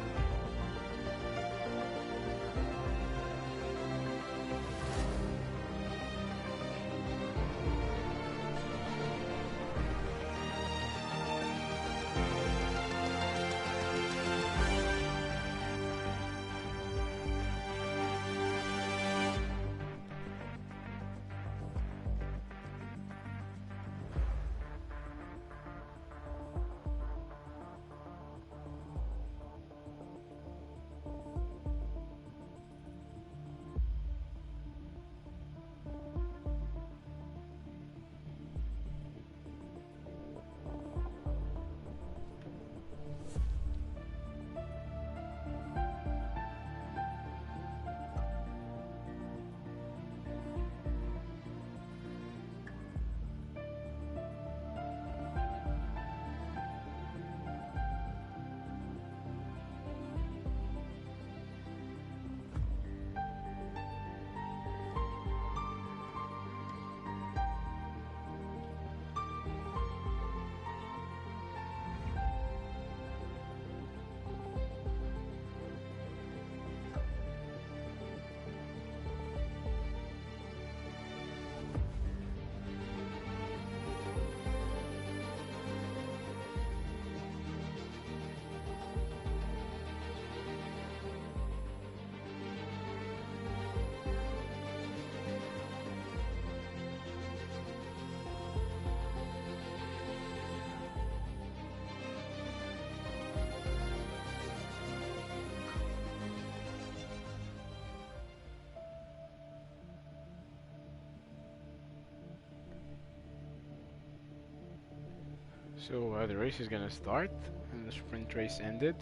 So the race is gonna start, and the sprint race ended.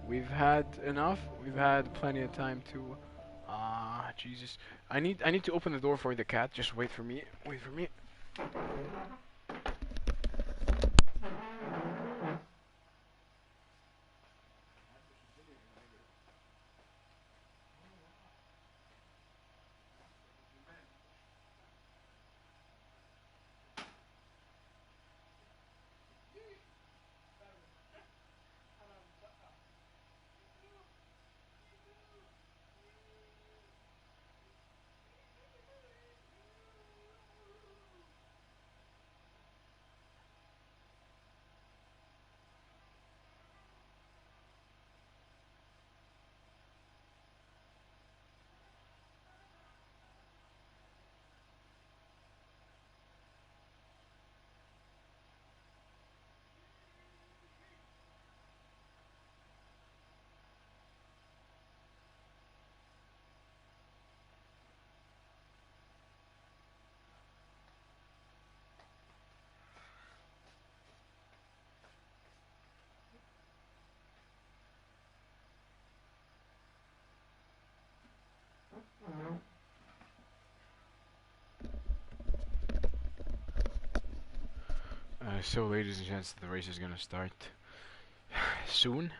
We've had enough. We've had plenty of time to. Jesus! I need to open the door for the cat. Just wait for me. Wait for me. So, ladies and gents, the race is gonna start soon.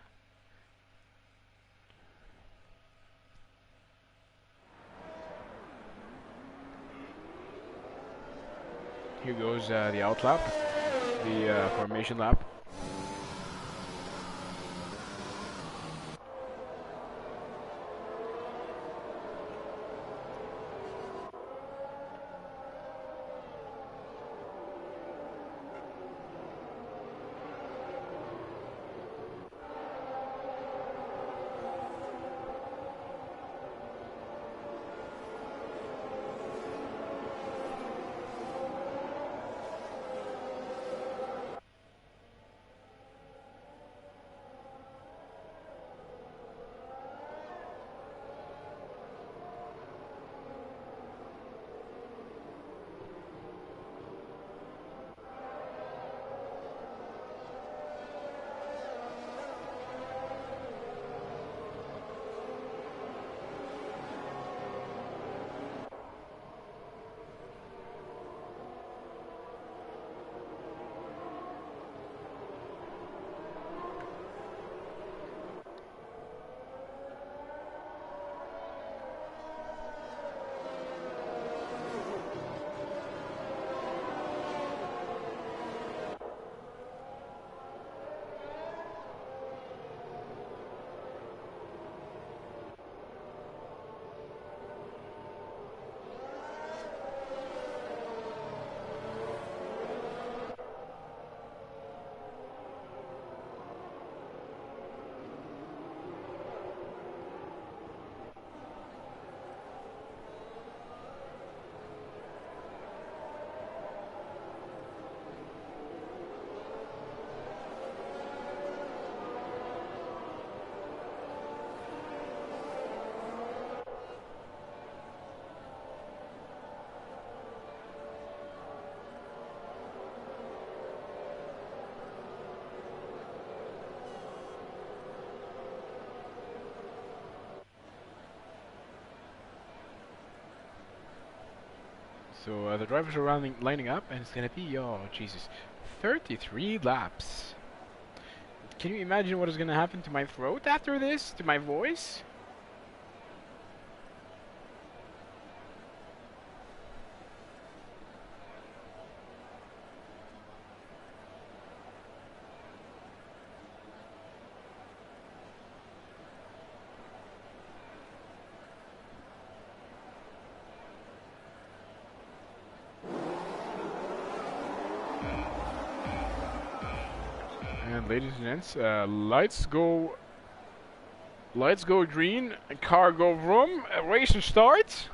Here goes the out lap, the formation lap. So the drivers are lining up, and it's gonna be, oh Jesus, 33 laps. Can you imagine what is gonna happen to my throat after this? To my voice? And ladies and gents, lights go green, car go vroom, race starts.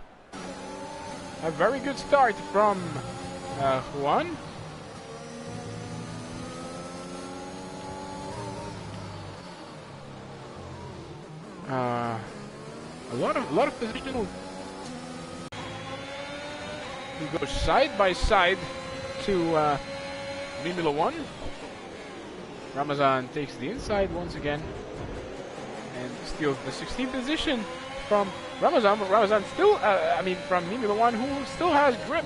A very good start from Juan. A lot of positional. We go side by side to Mimilo 1. Ramazan takes the inside once again and steals the 16th position from Ramazan, but Ramazan still, from Mimilo 1, who still has grip.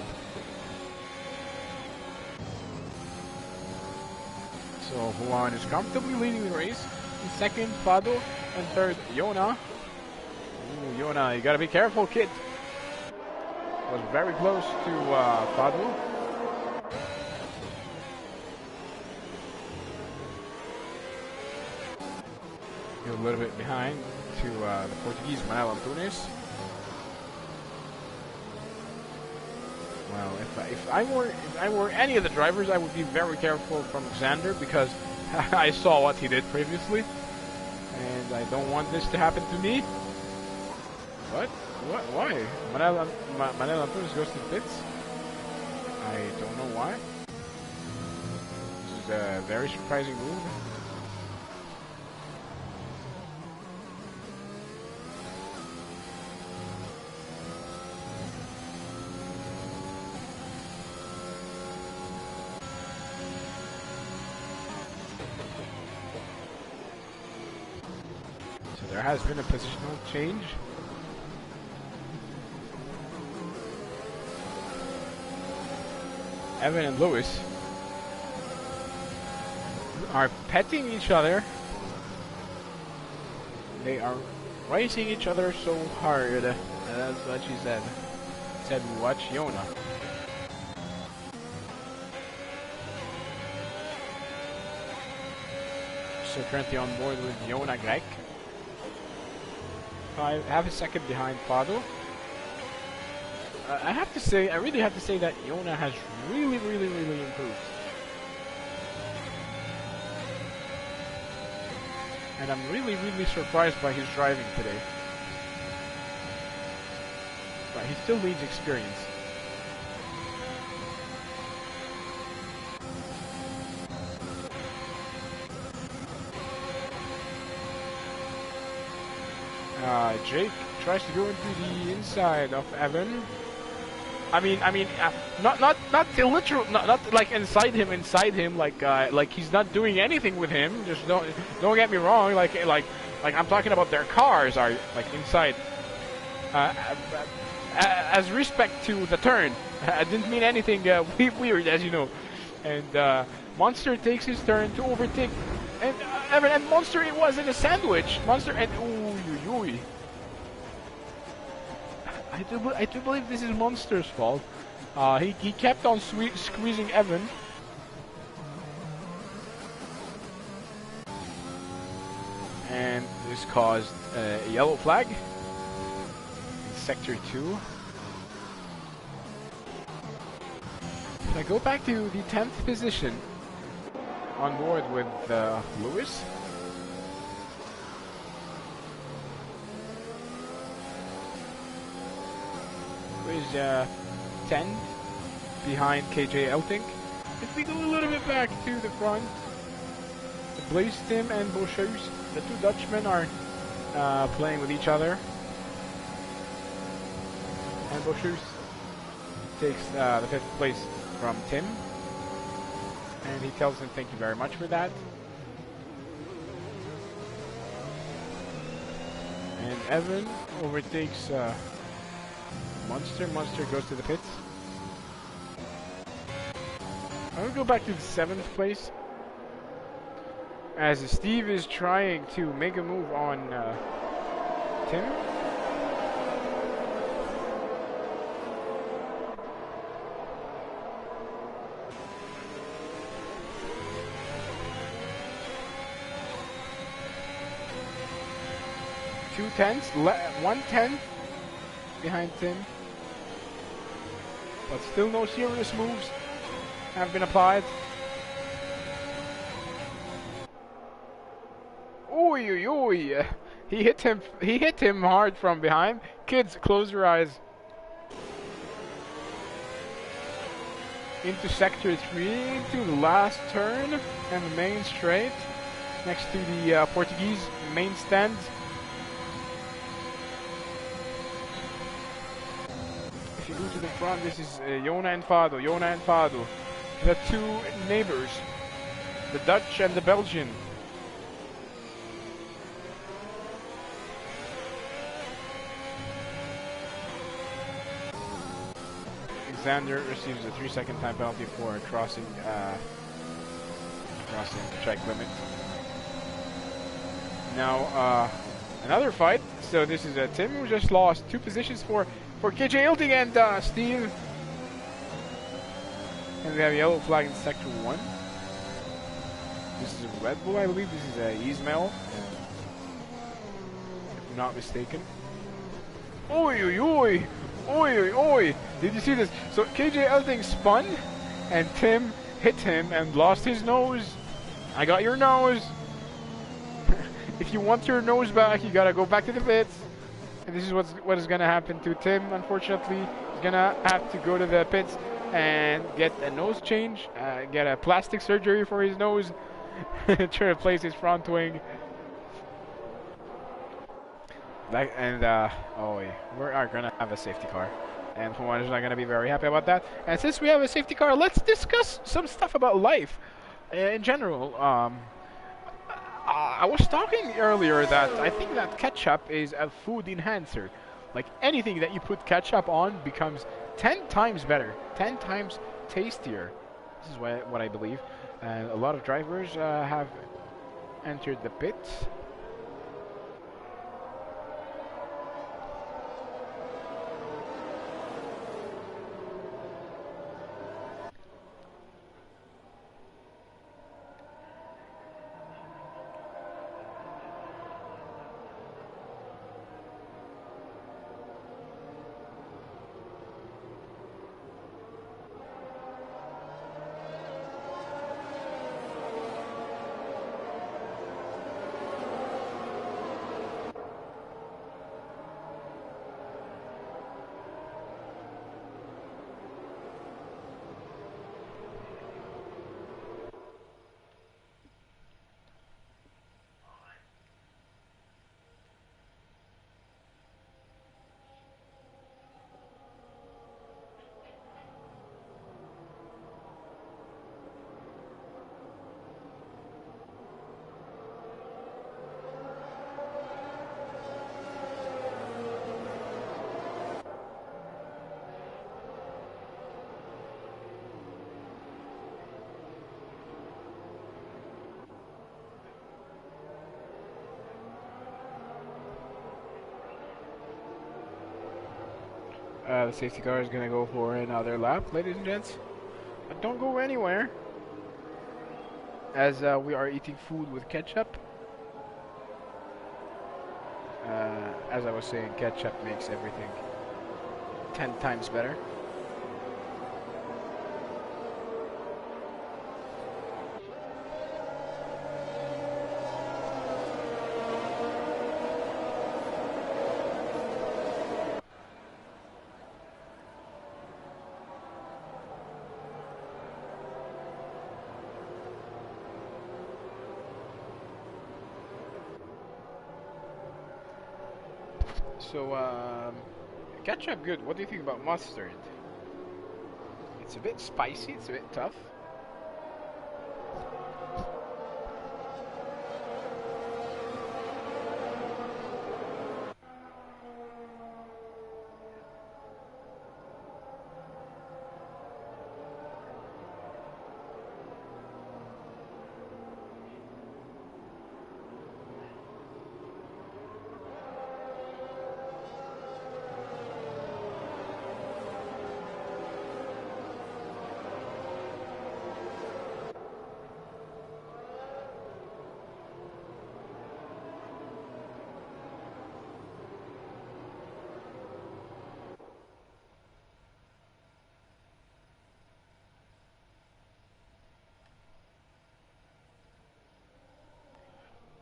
So Juan is comfortably leading the race. In second, Fado, and third, Yona. Ooh, Yona, you gotta be careful, kid. Was very close to Fado. A little bit behind to the Portuguese Manuel Antunes. Well, if I were any of the drivers, I would be very careful from Xander, because I saw what he did previously, and I don't want this to happen to me. What? Why? Manuel Antunes goes to the pits. I don't know why. This is a very surprising move. There has been a positional change. Evan and Lewis are petting each other. They are racing each other so hard. That's what she said. Said, watch Yona. So currently on board with Yona Greg. Half a second behind Fado. I have to say, I really have to say that Yona has really improved. And I'm really surprised by his driving today. But he still needs experience. Jake tries to go into the inside of Evan. Not literal, not like inside him, like he's not doing anything with him. Just don't get me wrong. Like I'm talking about their cars are like inside. As respect to the turn, I didn't mean anything weird, as you know. And Monster takes his turn to overtake, and Evan and Monster. It was in a sandwich. Monster and ooh. I do believe this is Monster's fault. He kept on squeezing Evan. And this caused a yellow flag in Sector 2. If I go back to the 10th position on board with Lewis. Is 10 behind KJ Elting. If we go a little bit back to the front, Blaze Tim and Beaucheuse, the two Dutchmen are playing with each other. And Beaucheuse takes the 5th place from Tim. And he tells him thank you very much for that. And Evan overtakes Monster goes to the pits. I'm gonna go back to the 7th place, as Steve is trying to make a move on Tim. Two tenths, 1/10 behind Tim. But still no serious moves have been applied. Oy. He hit him hard from behind. Kids, close your eyes. Into Sector 3, into the last turn and the main straight next to the Portuguese main stand. If you go to the front, this is Yona and Fado. the two neighbors, the Dutch and the Belgian. Alexander receives a 3-second time penalty for crossing the track limit. Now another fight. So this is Tim, who just lost 2 positions for KJ Hilding and Steve. And we have a yellow flag in sector 1. This is a Red Bull, I believe. This is Ismail, if I'm not mistaken. Oi, oi, oi! Oi, oi, oi! Did you see this? So KJ Hilding spun, and Tim hit him and lost his nose. I got your nose. If you want your nose back, you gotta go back to the pits. And this is what is gonna happen to Tim. Unfortunately, he's gonna have to go to the pits and get a nose change, get a plastic surgery for his nose to replace his front wing. Oh, we are gonna have a safety car, and Juan is not gonna be very happy about that. And since we have a safety car, let's discuss some stuff about life in general. I was talking earlier that I think that ketchup is a food enhancer. Like anything that you put ketchup on becomes 10 times better, 10 times tastier. This is what I believe. And a lot of drivers have entered the pits. The safety car is gonna go for another lap, ladies and gents. But don't go anywhere, as we are eating food with ketchup. As I was saying, ketchup makes everything 10 times better. So, ketchup good. What do you think about mustard? It's a bit spicy, it's a bit tough.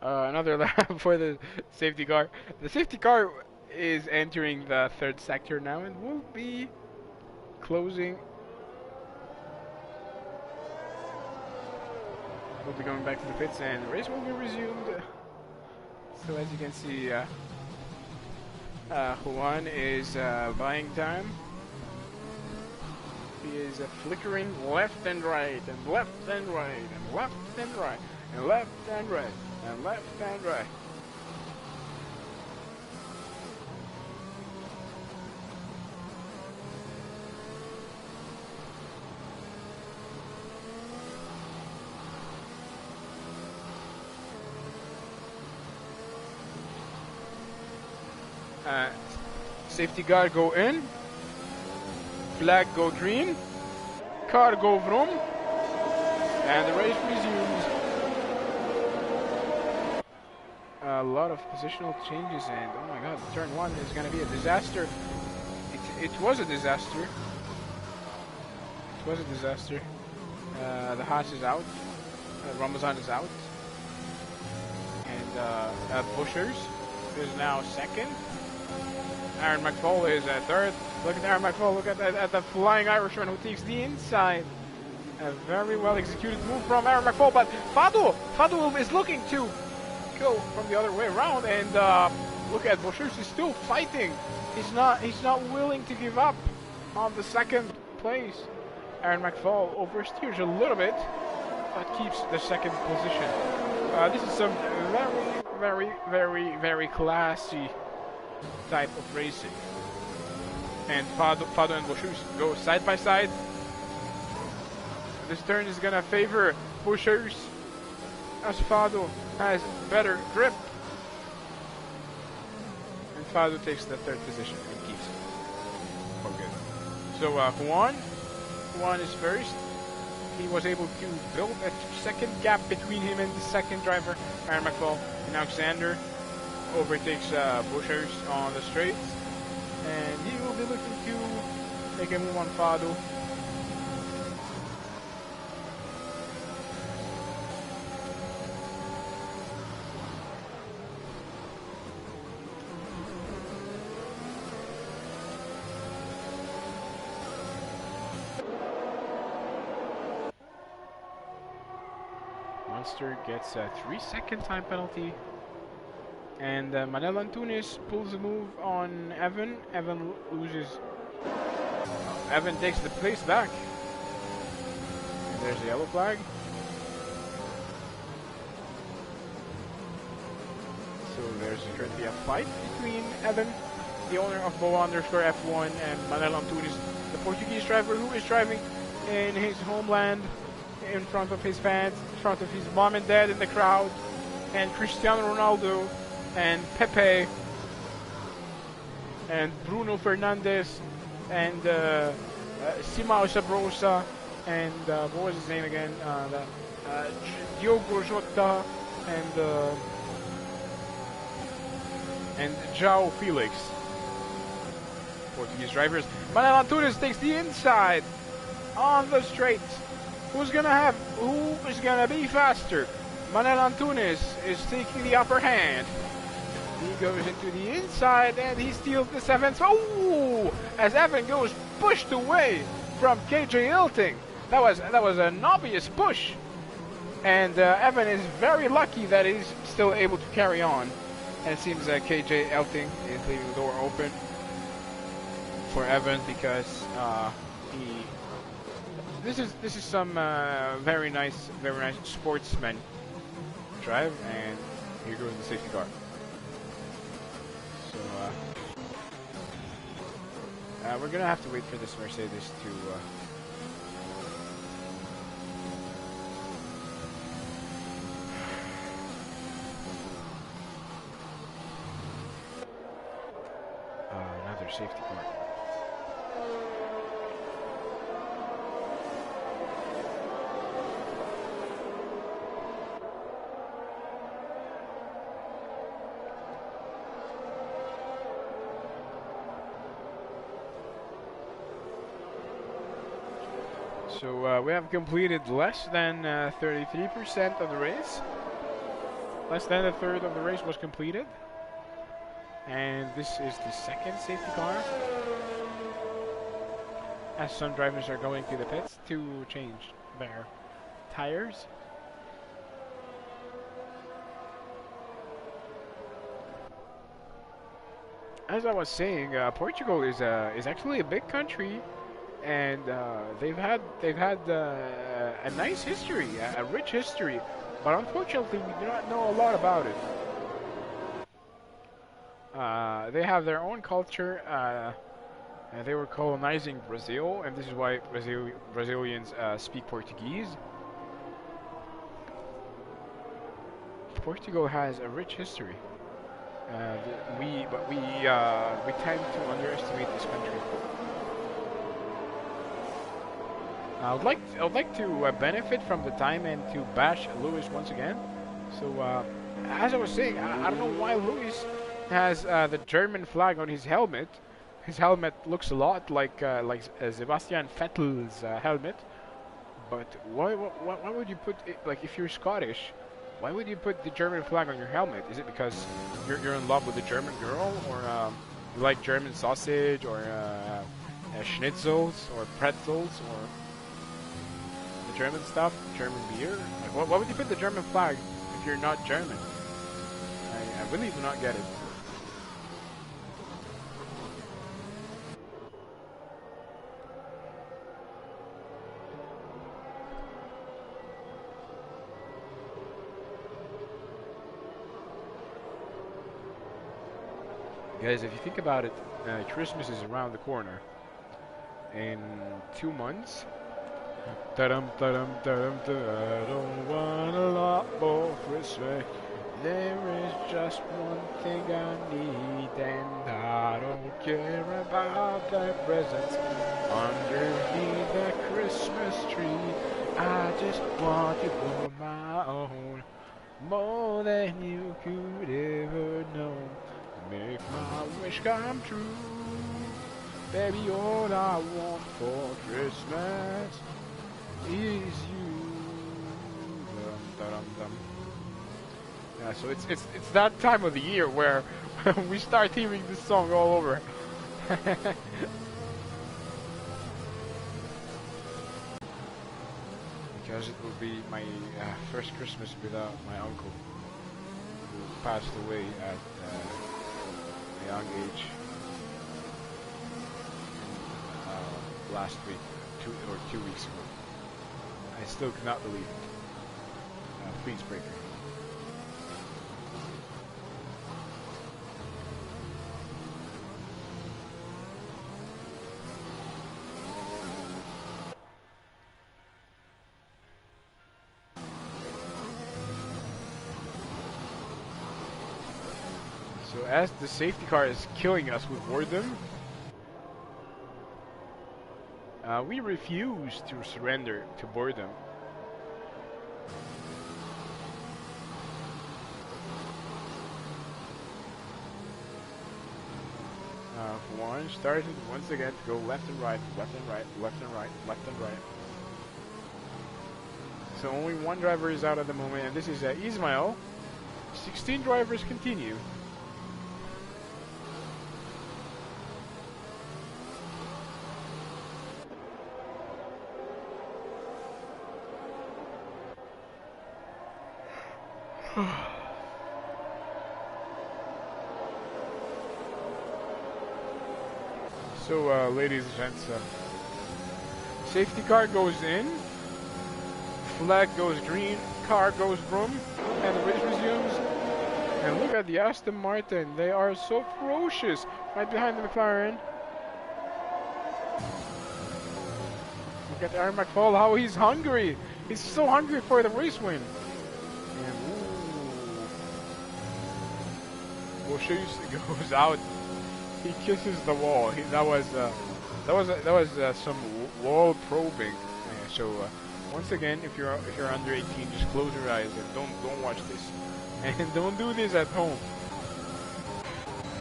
Another lap for the safety car. The safety car is entering the 3rd sector now and will be closing. We'll be going back to the pits and the race will be resumed. So as you can see, Juan is buying time. He is flickering left and right, and left and right, and left and right, and left and right, and left and right. Safety car go in, flag go green, car go vroom, and the race resumes. A lot of positional changes, and oh my god, turn 1 is going to be a disaster. It was a disaster. It was a disaster. The Haas is out, Ramazan is out, and Bushers is now second. Aaron McFall is third. Look at Aaron McFall, look at the flying Irishman who takes the inside. A very well executed move from Aaron McFall, but Fado is looking to go from the other way around, and look at Bushers is still fighting. He's not willing to give up on the second place. Aaron McFall oversteers a little bit, but keeps the second position. This is some very classy type of racing. And Fado and Bushers go side by side. This turn is gonna favor Bushers as Fado has better grip. And Fado takes the third position and keeps it for good. So Juan is first. He was able to build a second gap between him and the second driver, Aaron McFall. And Alexander overtakes Bushers on the straights, and he will be looking to make a move on Fado. Monster gets a 3-second time penalty. And Manel Antunes pulls a move on Evan. Evan loses. Evan takes the place back. And there's the yellow flag. So there's currently a fight between Evan, the owner of Bo_F1, and Manel Antunes, the Portuguese driver who is driving in his homeland, in front of his fans, in front of his mom and dad in the crowd, and Cristiano Ronaldo, and Pepe, and Bruno Fernandes, and Simão Sabrosa, and what was his name again? Diogo Jota, and João Felix. Portuguese drivers. Manel Antunes takes the inside on the straight. Who is gonna be faster? Manel Antunes is taking the upper hand. He goes into the inside and he steals the 7th. Oh! As Evan goes pushed away from KJ Ilting. That was an obvious push. And Evan is very lucky that he's still able to carry on. And it seems that KJ Ilting is leaving the door open for Evan because this is some very nice sportsman drive, and here goes the safety car. So we're gonna have to wait for this Mercedes to another safety car. So we have completed less than 33% of the race. Less than a third of the race was completed. And this is the second safety car, as some drivers are going to the pits to change their tires. As I was saying, Portugal is actually a big country, and they've had a nice history, a rich history, but unfortunately we do not know a lot about it. They have their own culture. They were colonizing Brazil, and this is why Brazilians speak Portuguese. Portugal has a rich history. We tend to underestimate this country. I would like to benefit from the time and to bash Lewis once again. So as I was saying, I don't know why Lewis has the German flag on his helmet. His helmet looks a lot like Sebastian Vettel's helmet. But why would you put it, like, if you're Scottish? Why would you put the German flag on your helmet? Is it because you're in love with a German girl, or you like German sausage, or schnitzels, or pretzels, or the German stuff, German beer? Like, why would you put the German flag if you're not German? I really do not get it. Guys, if you think about it, Christmas is around the corner. In 2 months. Ta-dum, ta-dum, ta-dum, ta-dum, I don't want a lot more Christmas. There is just one thing I need, and I don't care about the presents underneath the Christmas tree. I just want you for my own, more than you could ever know. Make my wish come true. Baby, all I want for Christmas is you. Dum, dum, dum. Yeah, so it's that time of the year where we start hearing this song all over. Because it will be my first Christmas without my uncle, who passed away at a young age last week, 2 weeks ago. I still cannot believe it. Please break her. So as the safety car is killing us with boredom, we refuse to surrender to boredom. One started once again to go left and right, left and right, left and right, left and right. So only one driver is out at the moment, and this is Ismail. 16 drivers continue. So, ladies and gents, safety car goes in, flag goes green, car goes vroom, and the race resumes. And look at the Aston Martin, they are so ferocious, right behind the McLaren. Look at Aaron McFall, how he's hungry. He's so hungry for the race win. And Bushus goes out. He kisses the wall. That was some wall probing. So once again, if you're under 18, just close your eyes and don't watch this, and don't do this at home.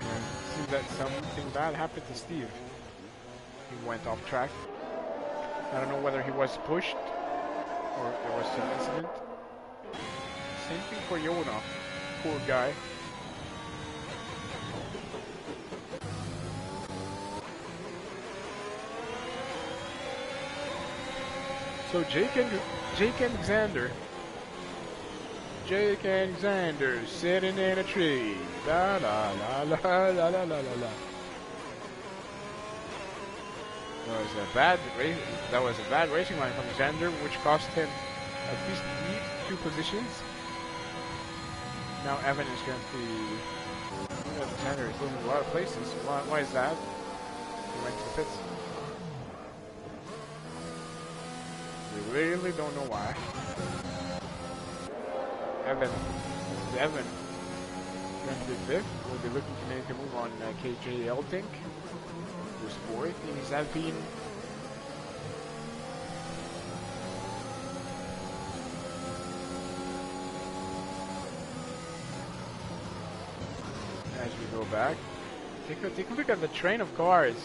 And it seems that something bad happened to Steve. He went off track. I don't know whether he was pushed or there was some incident. Same thing for Yona. Poor guy. So Jake and Xander sitting in a tree. La la la la la la la la la. That was a bad race. That was a bad racing line from Xander, which cost him at least 2 positions. Now Evan is going to. Xander is losing a lot of places. Why is that? He went to the pits. We really don't know why. Evan going to be 5th. We'll be looking to make a move on KJ Eltink, who's 4th in his Alpine. As we go back, take a look at the train of cars,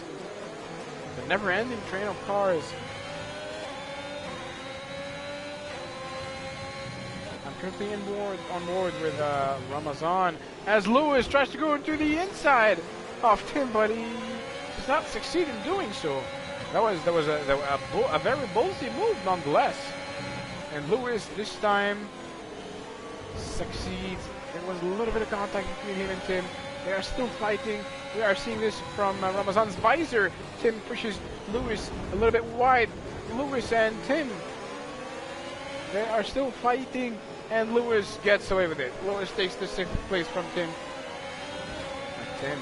the never-ending train of cars. I'm currently on board with Ramazan as Lewis tries to go to the inside of Tim, but he does not succeed in doing so. That was a very ballsy move nonetheless, and Lewis this time succeeds. There was a little bit of contact between him and Tim. They are still fighting. We are seeing this from Ramazan's visor. Tim pushes Lewis a little bit wide. Lewis and Tim, they are still fighting, and Lewis gets away with it. Lewis takes the 6th place from Tim. And Tim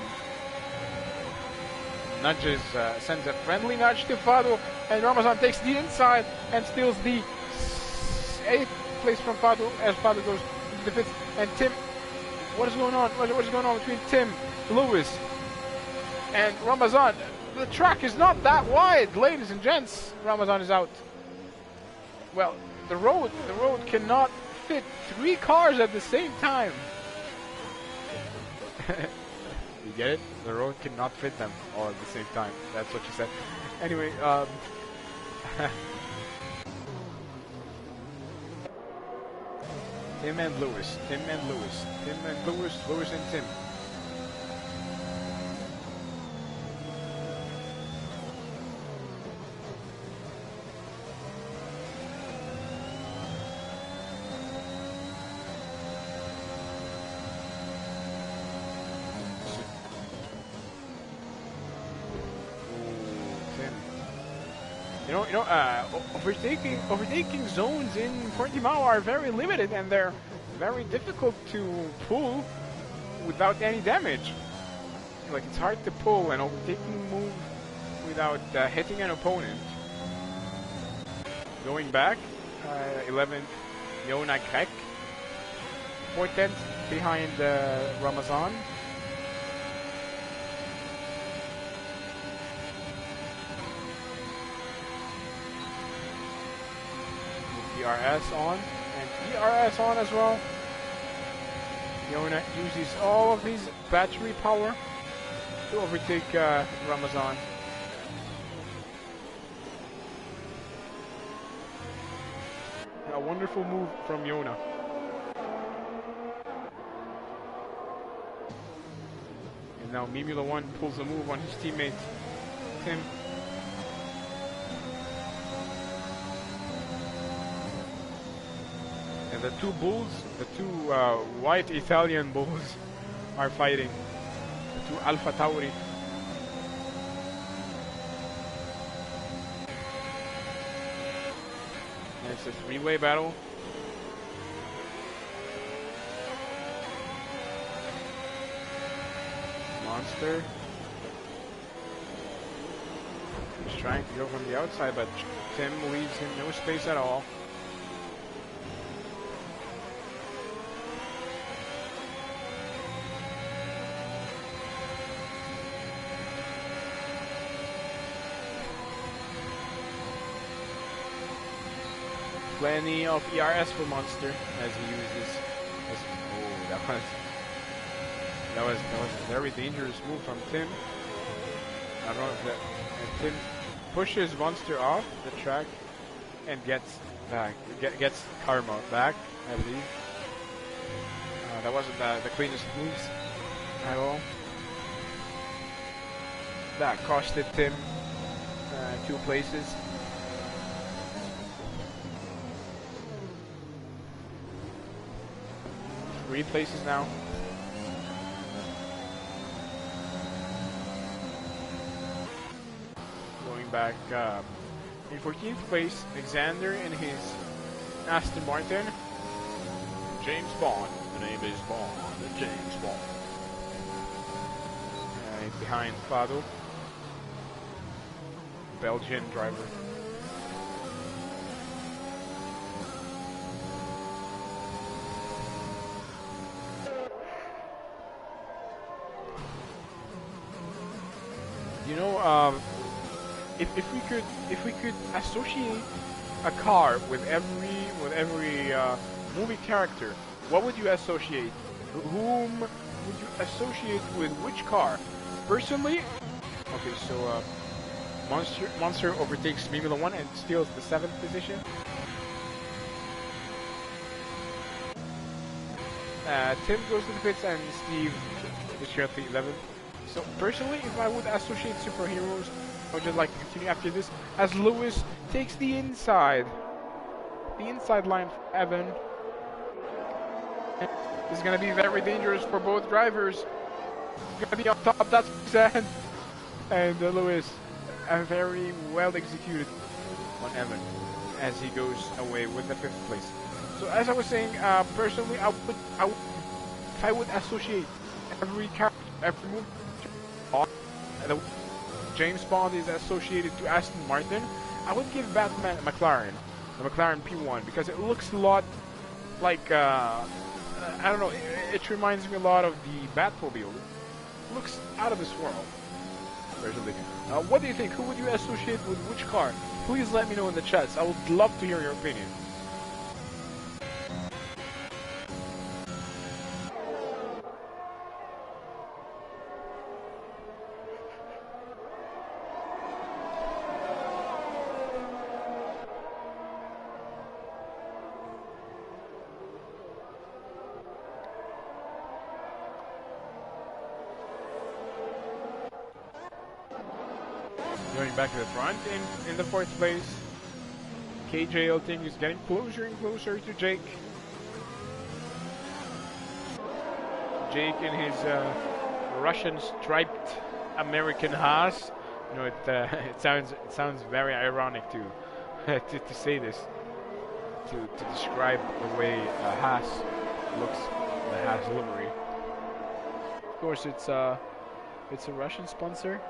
nudges, sends a friendly nudge to Fado, and Ramazan takes the inside and steals the 8th place from Fado as Fado goes into the 5th. And Tim, what is going on? What is going on between Tim, Lewis, and Ramazan? The track is not that wide, ladies and gents. Ramazan is out. Well, the road cannot fit 3 cars at the same time. You get it? The road cannot fit them all at the same time. That's what she said. Anyway, Tim and Lewis, Lewis and Tim. Overtaking zones in Portimao are very limited, and they're very difficult to pull without any damage. Like, it's hard to pull an overtaking move without hitting an opponent. Going back, 11th, Yona Krek. 4/10 behind Ramazan. DRS on, and ERS on as well. Yona uses all of his battery power to overtake Ramazan. A wonderful move from Yona. And now Mimula 1 pulls a move on his teammate, Tim. And the two bulls, the two white Italian bulls, are fighting. The two Alpha Tauri. And it's a 3-way battle. Monster. He's trying to go from the outside, but Tim leaves him no space at all. Plenty of ERS for Monster as he uses. Oh, that was a very dangerous move from Tim. I don't know if that. And Tim pushes Monster off the track and gets back. Gets Karma back, I believe. That wasn't the cleanest moves at all. That costed Tim 2 places. 3 places now. Going coming back. In 14th place, Alexander in his Aston Martin. James Bond. The name is Bond. James Bond. Behind Fado, Belgian driver. You know, if we could associate a car with every movie character, what would you associate? Whom would you associate with which car? Personally, okay, so Monster overtakes Formula 1 and steals the 7th position. Tim goes to the pits and Steve is currently 11th. So personally, if I would associate superheroes, I would just like to continue after this as Lewis takes the inside line for Evan. And this is gonna be very dangerous for both drivers. He's gonna be on top, that's what he said. And Lewis, very well executed on Evan as he goes away with the 5th place. So as I was saying, personally, if I would associate every character, every movie, James Bond is associated to Aston Martin, I would give Batman a McLaren, the McLaren P1, because it looks a lot like, I don't know, it reminds me a lot of the Batmobile. It looks out of this world, personally. What do you think? Who would you associate with which car? Please let me know in the chats. I would love to hear your opinion. Going back to the front in the 4th place. KJ Elting is getting closer and closer to Jake. Jake in his Russian striped American Haas. You know, it sounds very ironic to to say this, to describe the way Haas looks, the Haas livery. Of course, it's a Russian sponsor.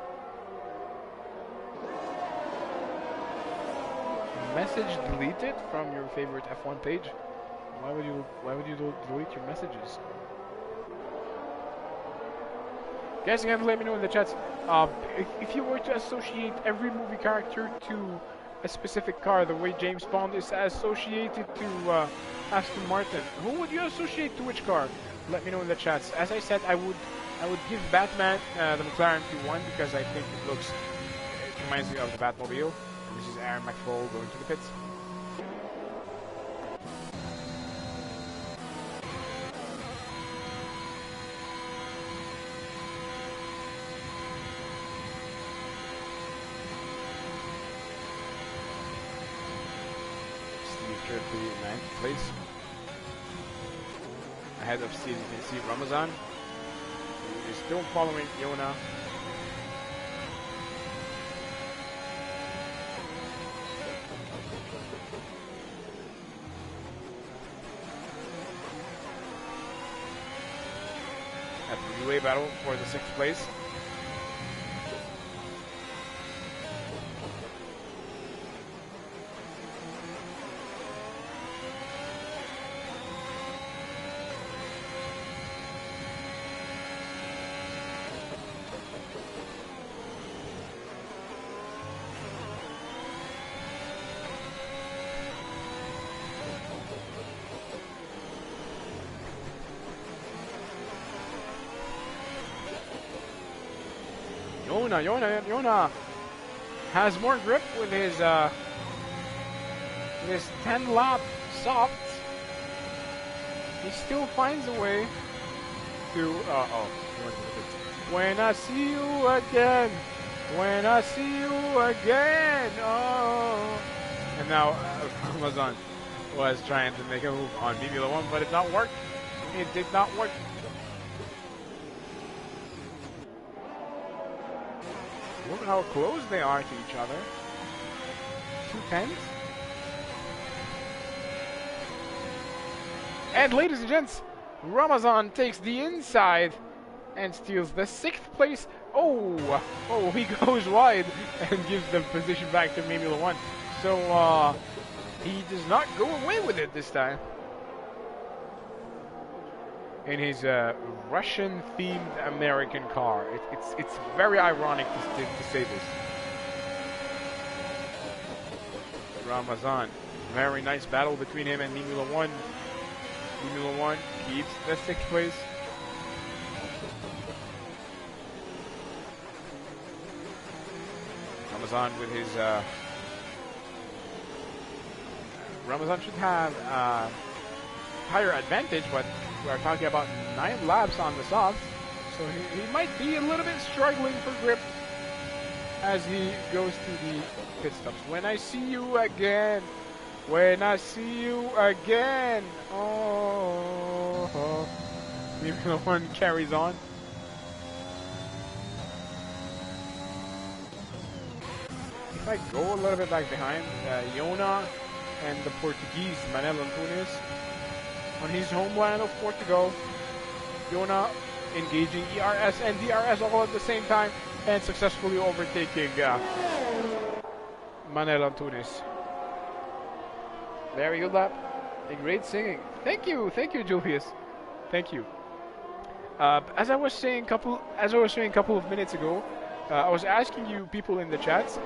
Message deleted from your favorite F1 page. Why would you delete your messages? Guys, again, let me know in the chats. If you were to associate every movie character to a specific car, the way James Bond is associated to Aston Martin, who would you associate to which car? Let me know in the chats. As I said, I would give Batman the McLaren P1 because I think it reminds me of the Batmobile. This is Aaron McFall going to the pits. Steve currently in 9th place. Ahead of Steve, you can see Ramazan, who is still following Yona. Relay battle for the 6th place. Yona has more grip with his 10-lap soft. He still finds a way to when I see you again, when I see you again, oh. And now Amazon was trying to make a move on Formula 1, but it did not work. It did not work. Look how close they are to each other. 2 tenths. And ladies and gents, Ramazan takes the inside and steals the 6th place. Oh, he goes wide and gives the position back to Mimi Lewan. So he does not go away with it this time. In his Russian-themed American car. It's very ironic to say this. Ramazan, very nice battle between him and Mimi Lewan. Mimi Lewan keeps the 6th place. Ramazan with his Ramazan should have higher advantage, but we are talking about 9 laps on the softs, so he might be a little bit struggling for grip as he goes to the pit stops. When I see you again, when I see you again, oh, Mimi Lewan carries on. If I go a little bit back behind, Yona and the Portuguese Manel Antunes on his homeland of Portugal. Yona engaging ERS and DRS all at the same time and successfully overtaking Manel Antunes. Very good lap. And great singing. Thank you, Julius. Thank you. As I was saying a couple of minutes ago, I was asking you people in the chats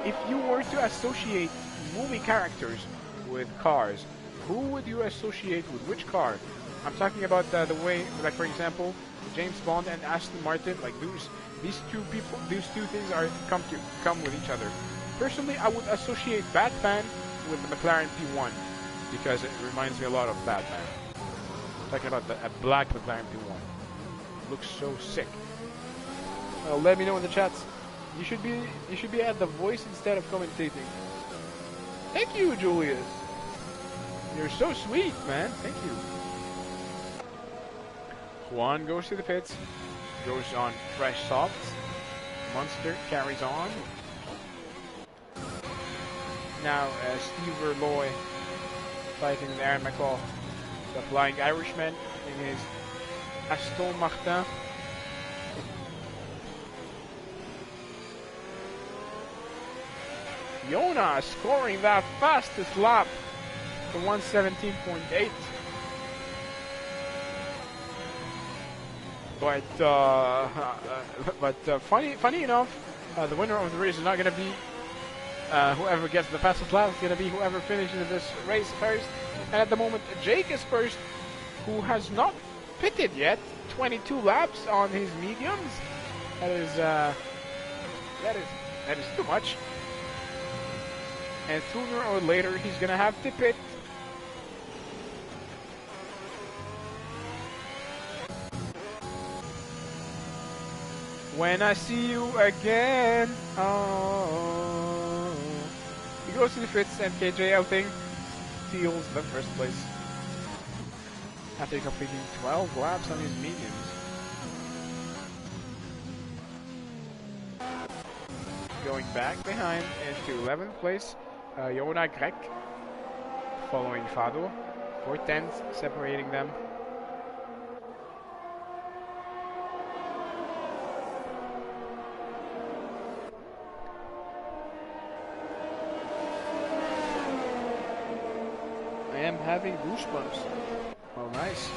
if you were to associate movie characters with cars, who would you associate with which car? I'm talking about the way, like for example, James Bond and Aston Martin. Like these two things are come with each other. Personally, I would associate Batman with the McLaren P1 because it reminds me a lot of Batman. I'm talking about a black McLaren P1. It looks so sick. Let me know in the chats. You should be at the voice instead of commentating. Thank you, Julius. You're so sweet, man. Thank you. Juan goes to the pits. Goes on fresh softs. Munster carries on. Now Steve Verloy fighting Aaron McCall, the Flying Irishman in his Aston Martin. Yona scoring that fastest lap for 117.8. But funny enough, the winner of the race is not going to be whoever gets the fastest lap. It's going to be whoever finishes this race first. And at the moment, Jake is first, who has not pitted yet. 22 laps on his mediums. That is too much. And sooner or later, he's going to have to pit. When I see you again, oh. He goes to the pits and KJ Outing steals the first place after completing 12 laps on his mediums. Going back behind into 11th place, Yona Grek, following Fado, 4 tenths separating them. I am having goosebumps. Oh, nice.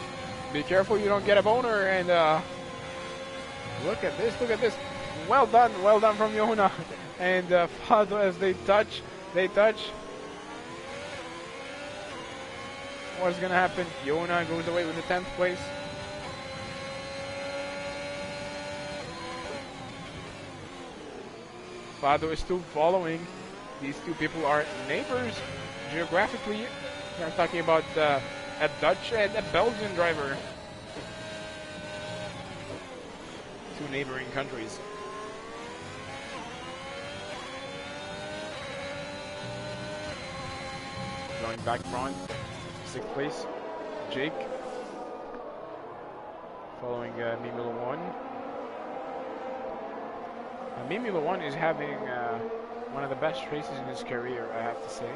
Be careful you don't get a boner. And look at this. Well done from Yona and Fado as they touch. What's gonna happen? Yona goes away with the 10th place. Fado is still following. These two people are neighbors geographically. I'm talking about a Dutch and a Belgian driver. Two neighboring countries. Going back front, 6th place, Jake, following Mimi Lewan. Mimula 1 is having one of the best races in his career, I have to say.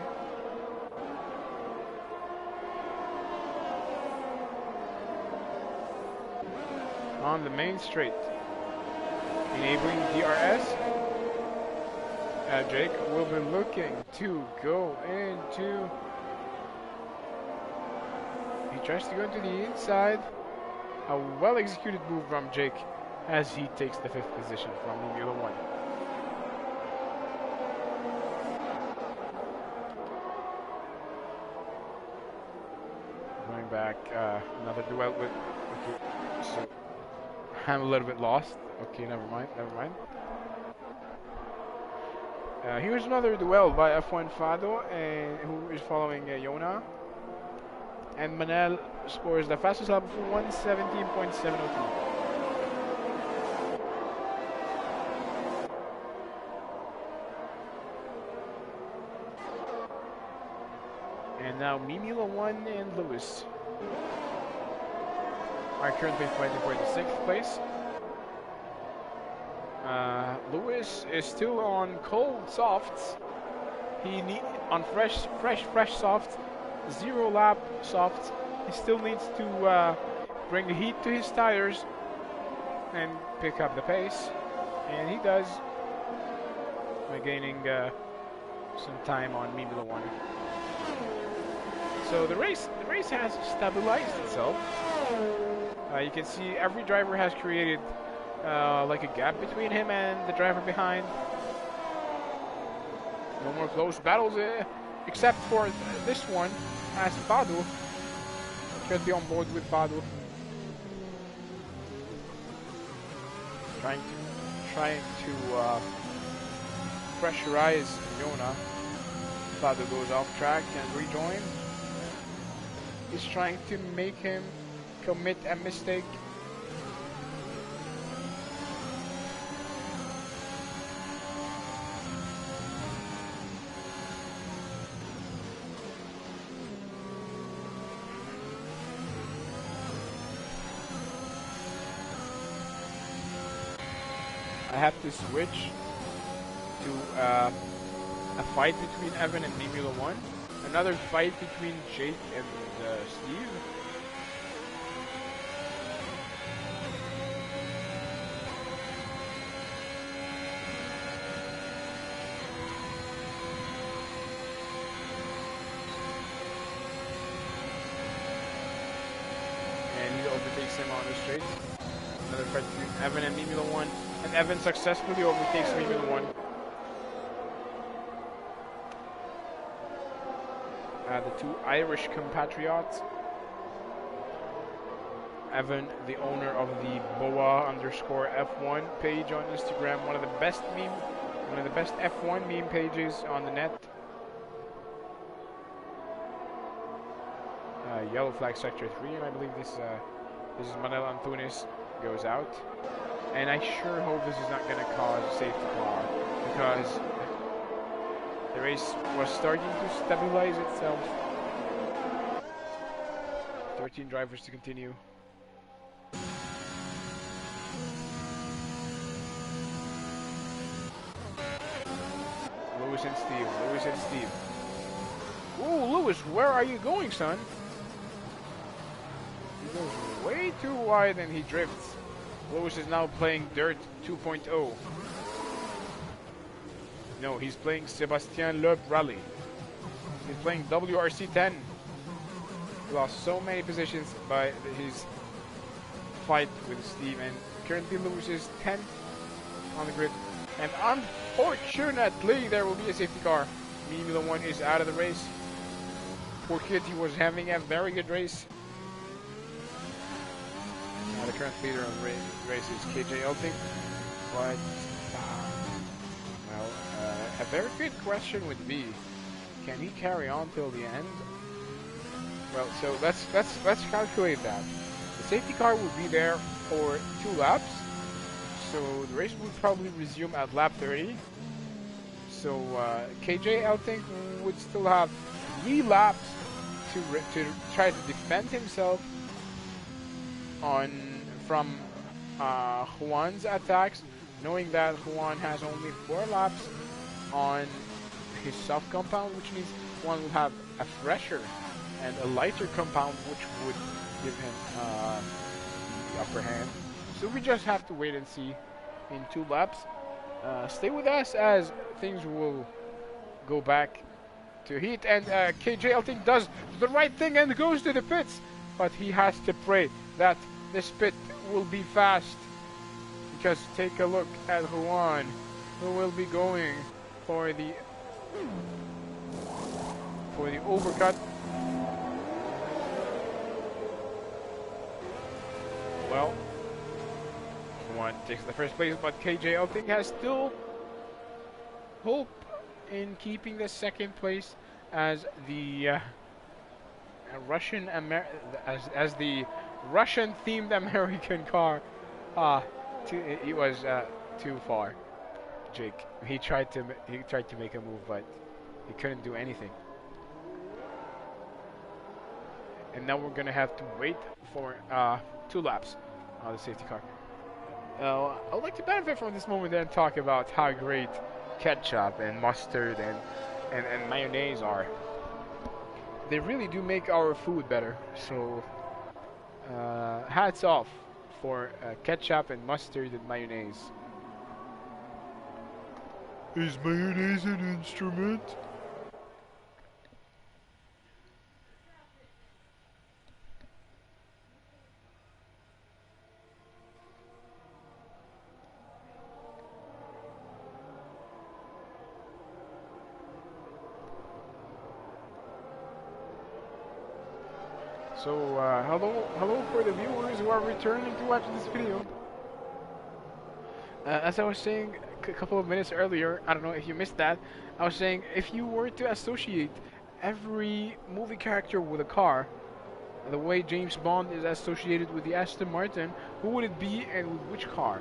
On the main straight, enabling DRS. Jake will be looking to go into. He tries to go into the inside. A well-executed move from Jake as he takes the 5th position from Mimula 1. Going back, another duel with. Okay, so I'm a little bit lost. Okay, never mind. Here's another duel by F1 Fado, who is following Yona. And Manel scores the fastest lap for 1:17.702. And now Mimula 1 and Lewis are currently fighting for the 6th place. Lewis is still on cold softs. On fresh softs, 0 lap softs. He still needs to bring the heat to his tires and pick up the pace, and he does by gaining some time on Mimula 1. So the race has stabilized itself. You can see every driver has created like a gap between him and the driver behind. No more close battles, except for this one, as Fado should be on board with Fado, trying to pressurize Yona. Fado goes off track and rejoins. He's trying to make him commit a mistake. I have to switch to a fight between Evan and Mimula 1. Another fight between Jake and Steve. And he overtakes him on the straight. Another fight between Evan and Mimula 1. And Evan successfully overtakes Mimula 1. The 2 Irish compatriots. Evan, the owner of the Boa_F1 page on Instagram, one of the best F1 meme pages on the net. Yellow flag sector 3, and I believe this is Manuel Antunes goes out. And I sure hope this is not going to cause a safety car, because the race was starting to stabilize itself. 13 drivers to continue. Lewis and Steve. Ooh, Lewis, where are you going, son? He goes way too wide and he drifts. Lewis is now playing Dirt 2.0. No, he's playing Sébastien Loeb Rally. He's playing WRC 10. He lost so many positions by his fight with Steve, and currently Lewis is 10th on the grid. And unfortunately, there will be a safety car. Mimula 1 is out of the race. Poor kid, he was having a very good race. Now the current leader of the race is KJ Elting, but a very good question would be, can he carry on till the end? Well, so let's calculate that. The safety car will be there for 2 laps, so the race will probably resume at lap 30. So KJ Elting would still have 3 laps to try to defend himself from Juan's attacks. knowing that Juan has only 4 laps on his soft compound, which means Juan will have a fresher and a lighter compound, which would give him the upper hand. So we just have to wait and see in 2 laps. Stay with us as things will go back to heat, and KJ Elting does the right thing and goes to the pits, but he has to pray that this pit will be fast, because take a look at Juan, who will be going for the overcut. Well, Juan takes the first place, but KJ Elting has still hope in keeping the second place as the as the Russian themed American car. It was too far. Jake, he tried to make a move, but he couldn't do anything. And now we're gonna have to wait for 2 laps on the safety car. I would like to benefit from this moment and talk about how great ketchup and mustard and mayonnaise are. They really do make our food better. So hats off for ketchup and mustard and mayonnaise. Is mayonnaise an instrument? So, hello for the viewers who are returning to watch this video. As I was saying a couple of minutes earlier, I don't know if you missed that, I was saying if you were to associate every movie character with a car, the way James Bond is associated with the Aston Martin, who would it be and with which car?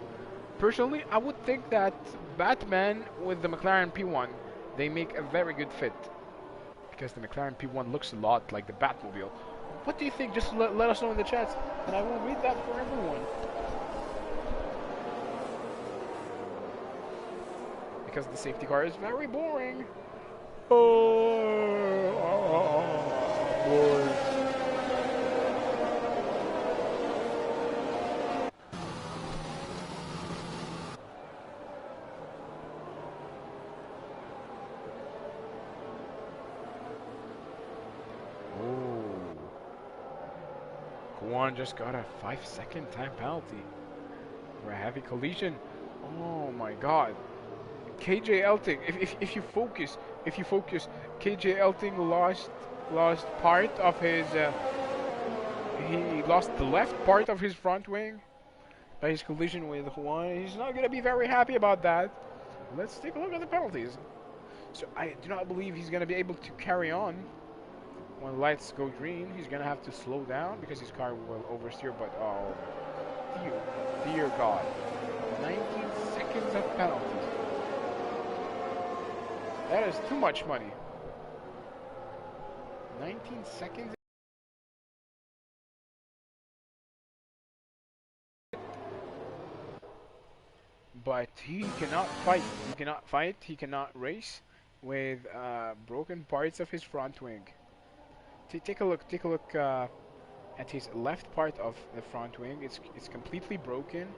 Personally, I would think that Batman with the McLaren P1, they make a very good fit. Because the McLaren P1 looks a lot like the Batmobile. What do you think? Just let us know in the chats, and I will read that for everyone. Because the safety car is very boring. Boring. Juan just got a 5-second time penalty for a heavy collision. Oh my god. KJ Elting, if you focus, KJ Elting lost part of his he lost the left part of his front wing by his collision with Juan. He's not gonna be very happy about that. Let's take a look at the penalties. So I do not believe he's gonna be able to carry on. When lights go green, he's gonna have to slow down because his car will oversteer, but oh, dear God. 19 seconds of penalties. That is too much money. 19 seconds? But he cannot fight. He cannot race with broken parts of his front wing. Take a look at his left part of the front wing. It's completely broken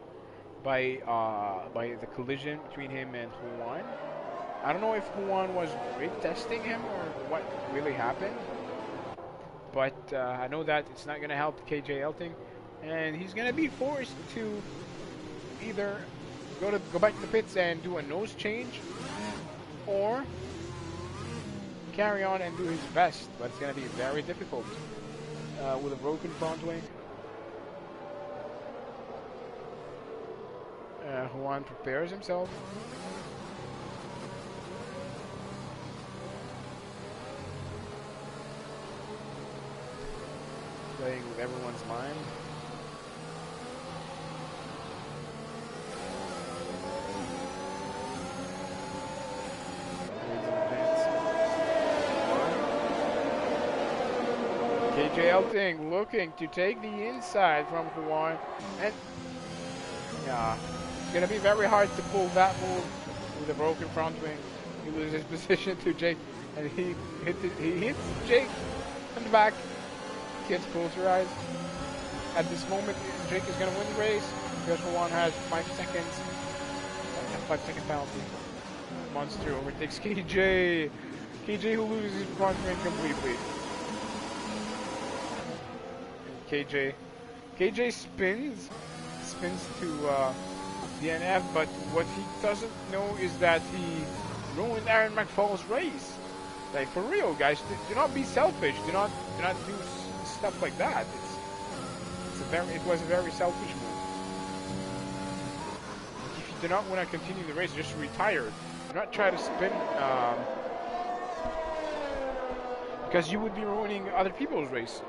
by the collision between him and Juan. I don't know if Juan was brake testing him or what really happened, but I know that it's not gonna help KJ Elting, and he's gonna be forced to either go back to the pits and do a nose change, or carry on and do his best, but it's going to be very difficult with a broken front wing. Juan prepares himself. Playing with everyone's mind. KJ Elting looking to take the inside from Juan, and yeah, gonna be very hard to pull that move with a broken front wing. He loses position to Jake, and he hits Jake in the back. Kids, close your eyes. At this moment, Jake is gonna win the race because Juan has 5 seconds. A 5-second penalty. Monster overtakes KJ. KJ who loses his front wing completely. And KJ spins to the NF, but what he doesn't know is that he ruined Aaron McFall's race. Like, for real, guys, do not be selfish. Do not do stuff like that. It was a very selfish move. If you do not want to continue the race, just retire. Do not try to spin, because you would be ruining other people's race.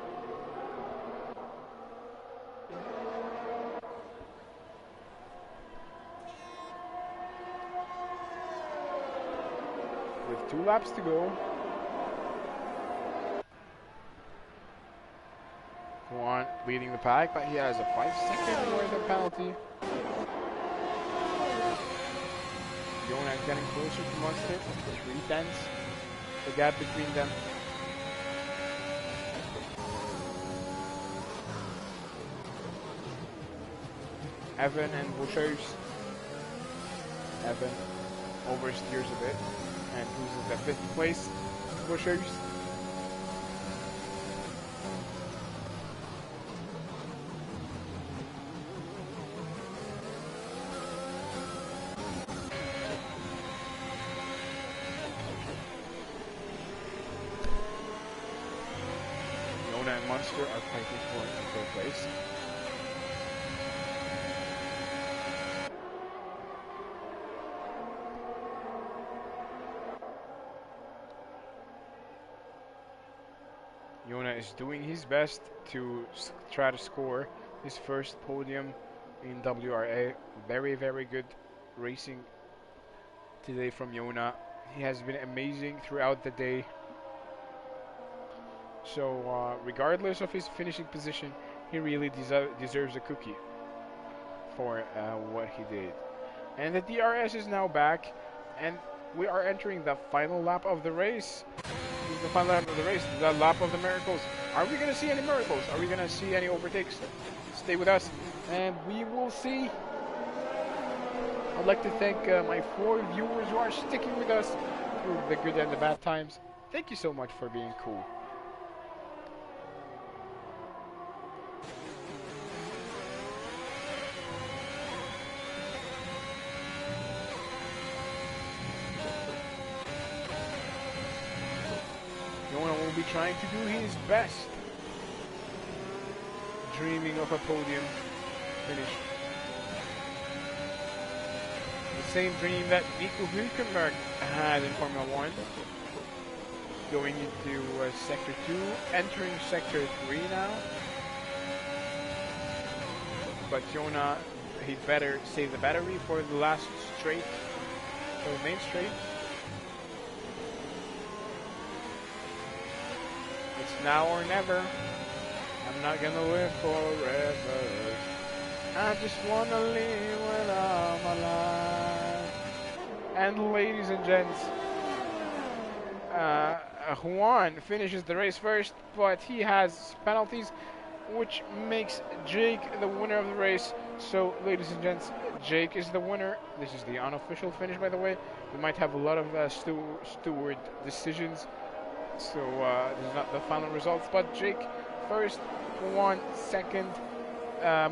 With 2 laps to go. Juan leading the pack, but he has a 5-second worth of penalty. Yona is getting closer to Monster. 3/10. The gap between them. Evan and Bouchers. Evan oversteers a bit and loses the 5th place. Bouchers. Yona and Monster are fighting for 3rd place. Yona is doing his best to try to score his first podium in WRA. Very, very good racing today from Yona. He has been amazing throughout the day. So regardless of his finishing position, he really deserves a cookie for what he did. And the DRS is now back, and we are entering the final lap of the race. This is the final lap of the race, the lap of the miracles. Are we going to see any miracles? Are we going to see any overtakes? Stay with us, and we will see. I'd like to thank my 4 viewers who are sticking with us through the good and the bad times. Thank you so much for being cool. Yona will be trying to do his best, dreaming of a podium finish. The same dream that Nico Hülkenberg had in Formula 1. Going into Sector 2, entering Sector 3 now. But Yona, he'd better save the battery for the last straight, for the main straight. It's now or never. I'm not gonna live forever. I just wanna live when I'm alive. And ladies and gents, Juan finishes the race first, but he has penalties, which makes Jake the winner of the race. So, ladies and gents, Jake is the winner. This is the unofficial finish, by the way. We might have a lot of steward decisions. So this is not the final results, but Jake first, Juan second,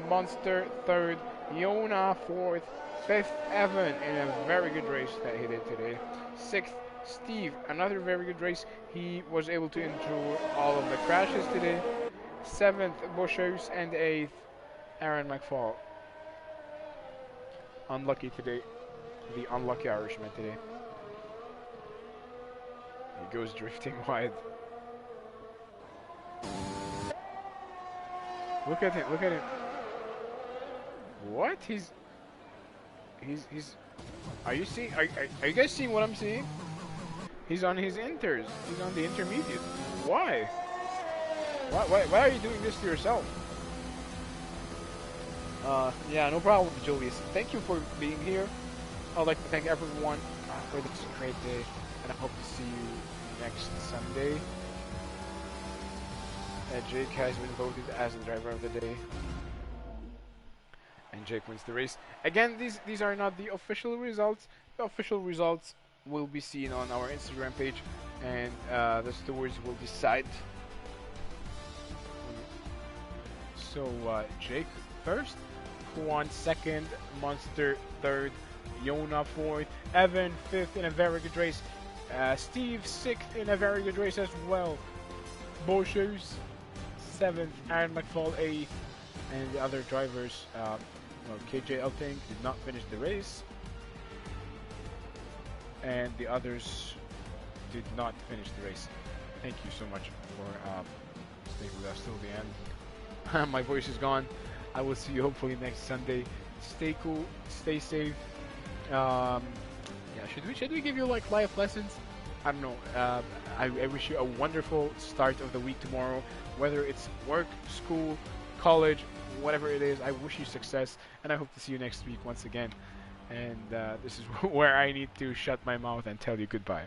Monster third, Yona fourth, fifth Evan in a very good race that he did today, sixth Steve, another very good race. He was able to endure all of the crashes today. Seventh Bushhouse, and eighth Aaron McFall. Unlucky today, the unlucky Irishman today. He goes drifting wide. Look at him, look at him. What? He's are you seeing, are you guys seeing what I'm seeing? He's on his inters. He's on the intermediate. Why? Why are you doing this to yourself? Yeah, no problem, Julius. Thank you for being here. I'd like to thank everyone for this great day, and I hope to see you next Sunday. Jake has been voted as the driver of the day, and Jake wins the race. Again, these are not the official results. The official results will be seen on our Instagram page, and the stewards will decide. So Jake first, Juan second, Monster third, Yona fourth, Evan fifth in a very good race, Steve sixth in a very good race as well, Boschus seventh, Aaron McFall eighth, and the other drivers, well, KJ Elting did not finish the race, and the others did not finish the race. Thank you so much for staying with us till the end. My voice is gone. I will see you hopefully next Sunday. Stay cool, stay safe. Yeah, should we give you like life lessons? I don't know. I wish you a wonderful start of the week tomorrow. Whether it's work, school, college, whatever it is, I wish you success, and I hope to see you next week once again. And this is where I need to shut my mouth and tell you goodbye.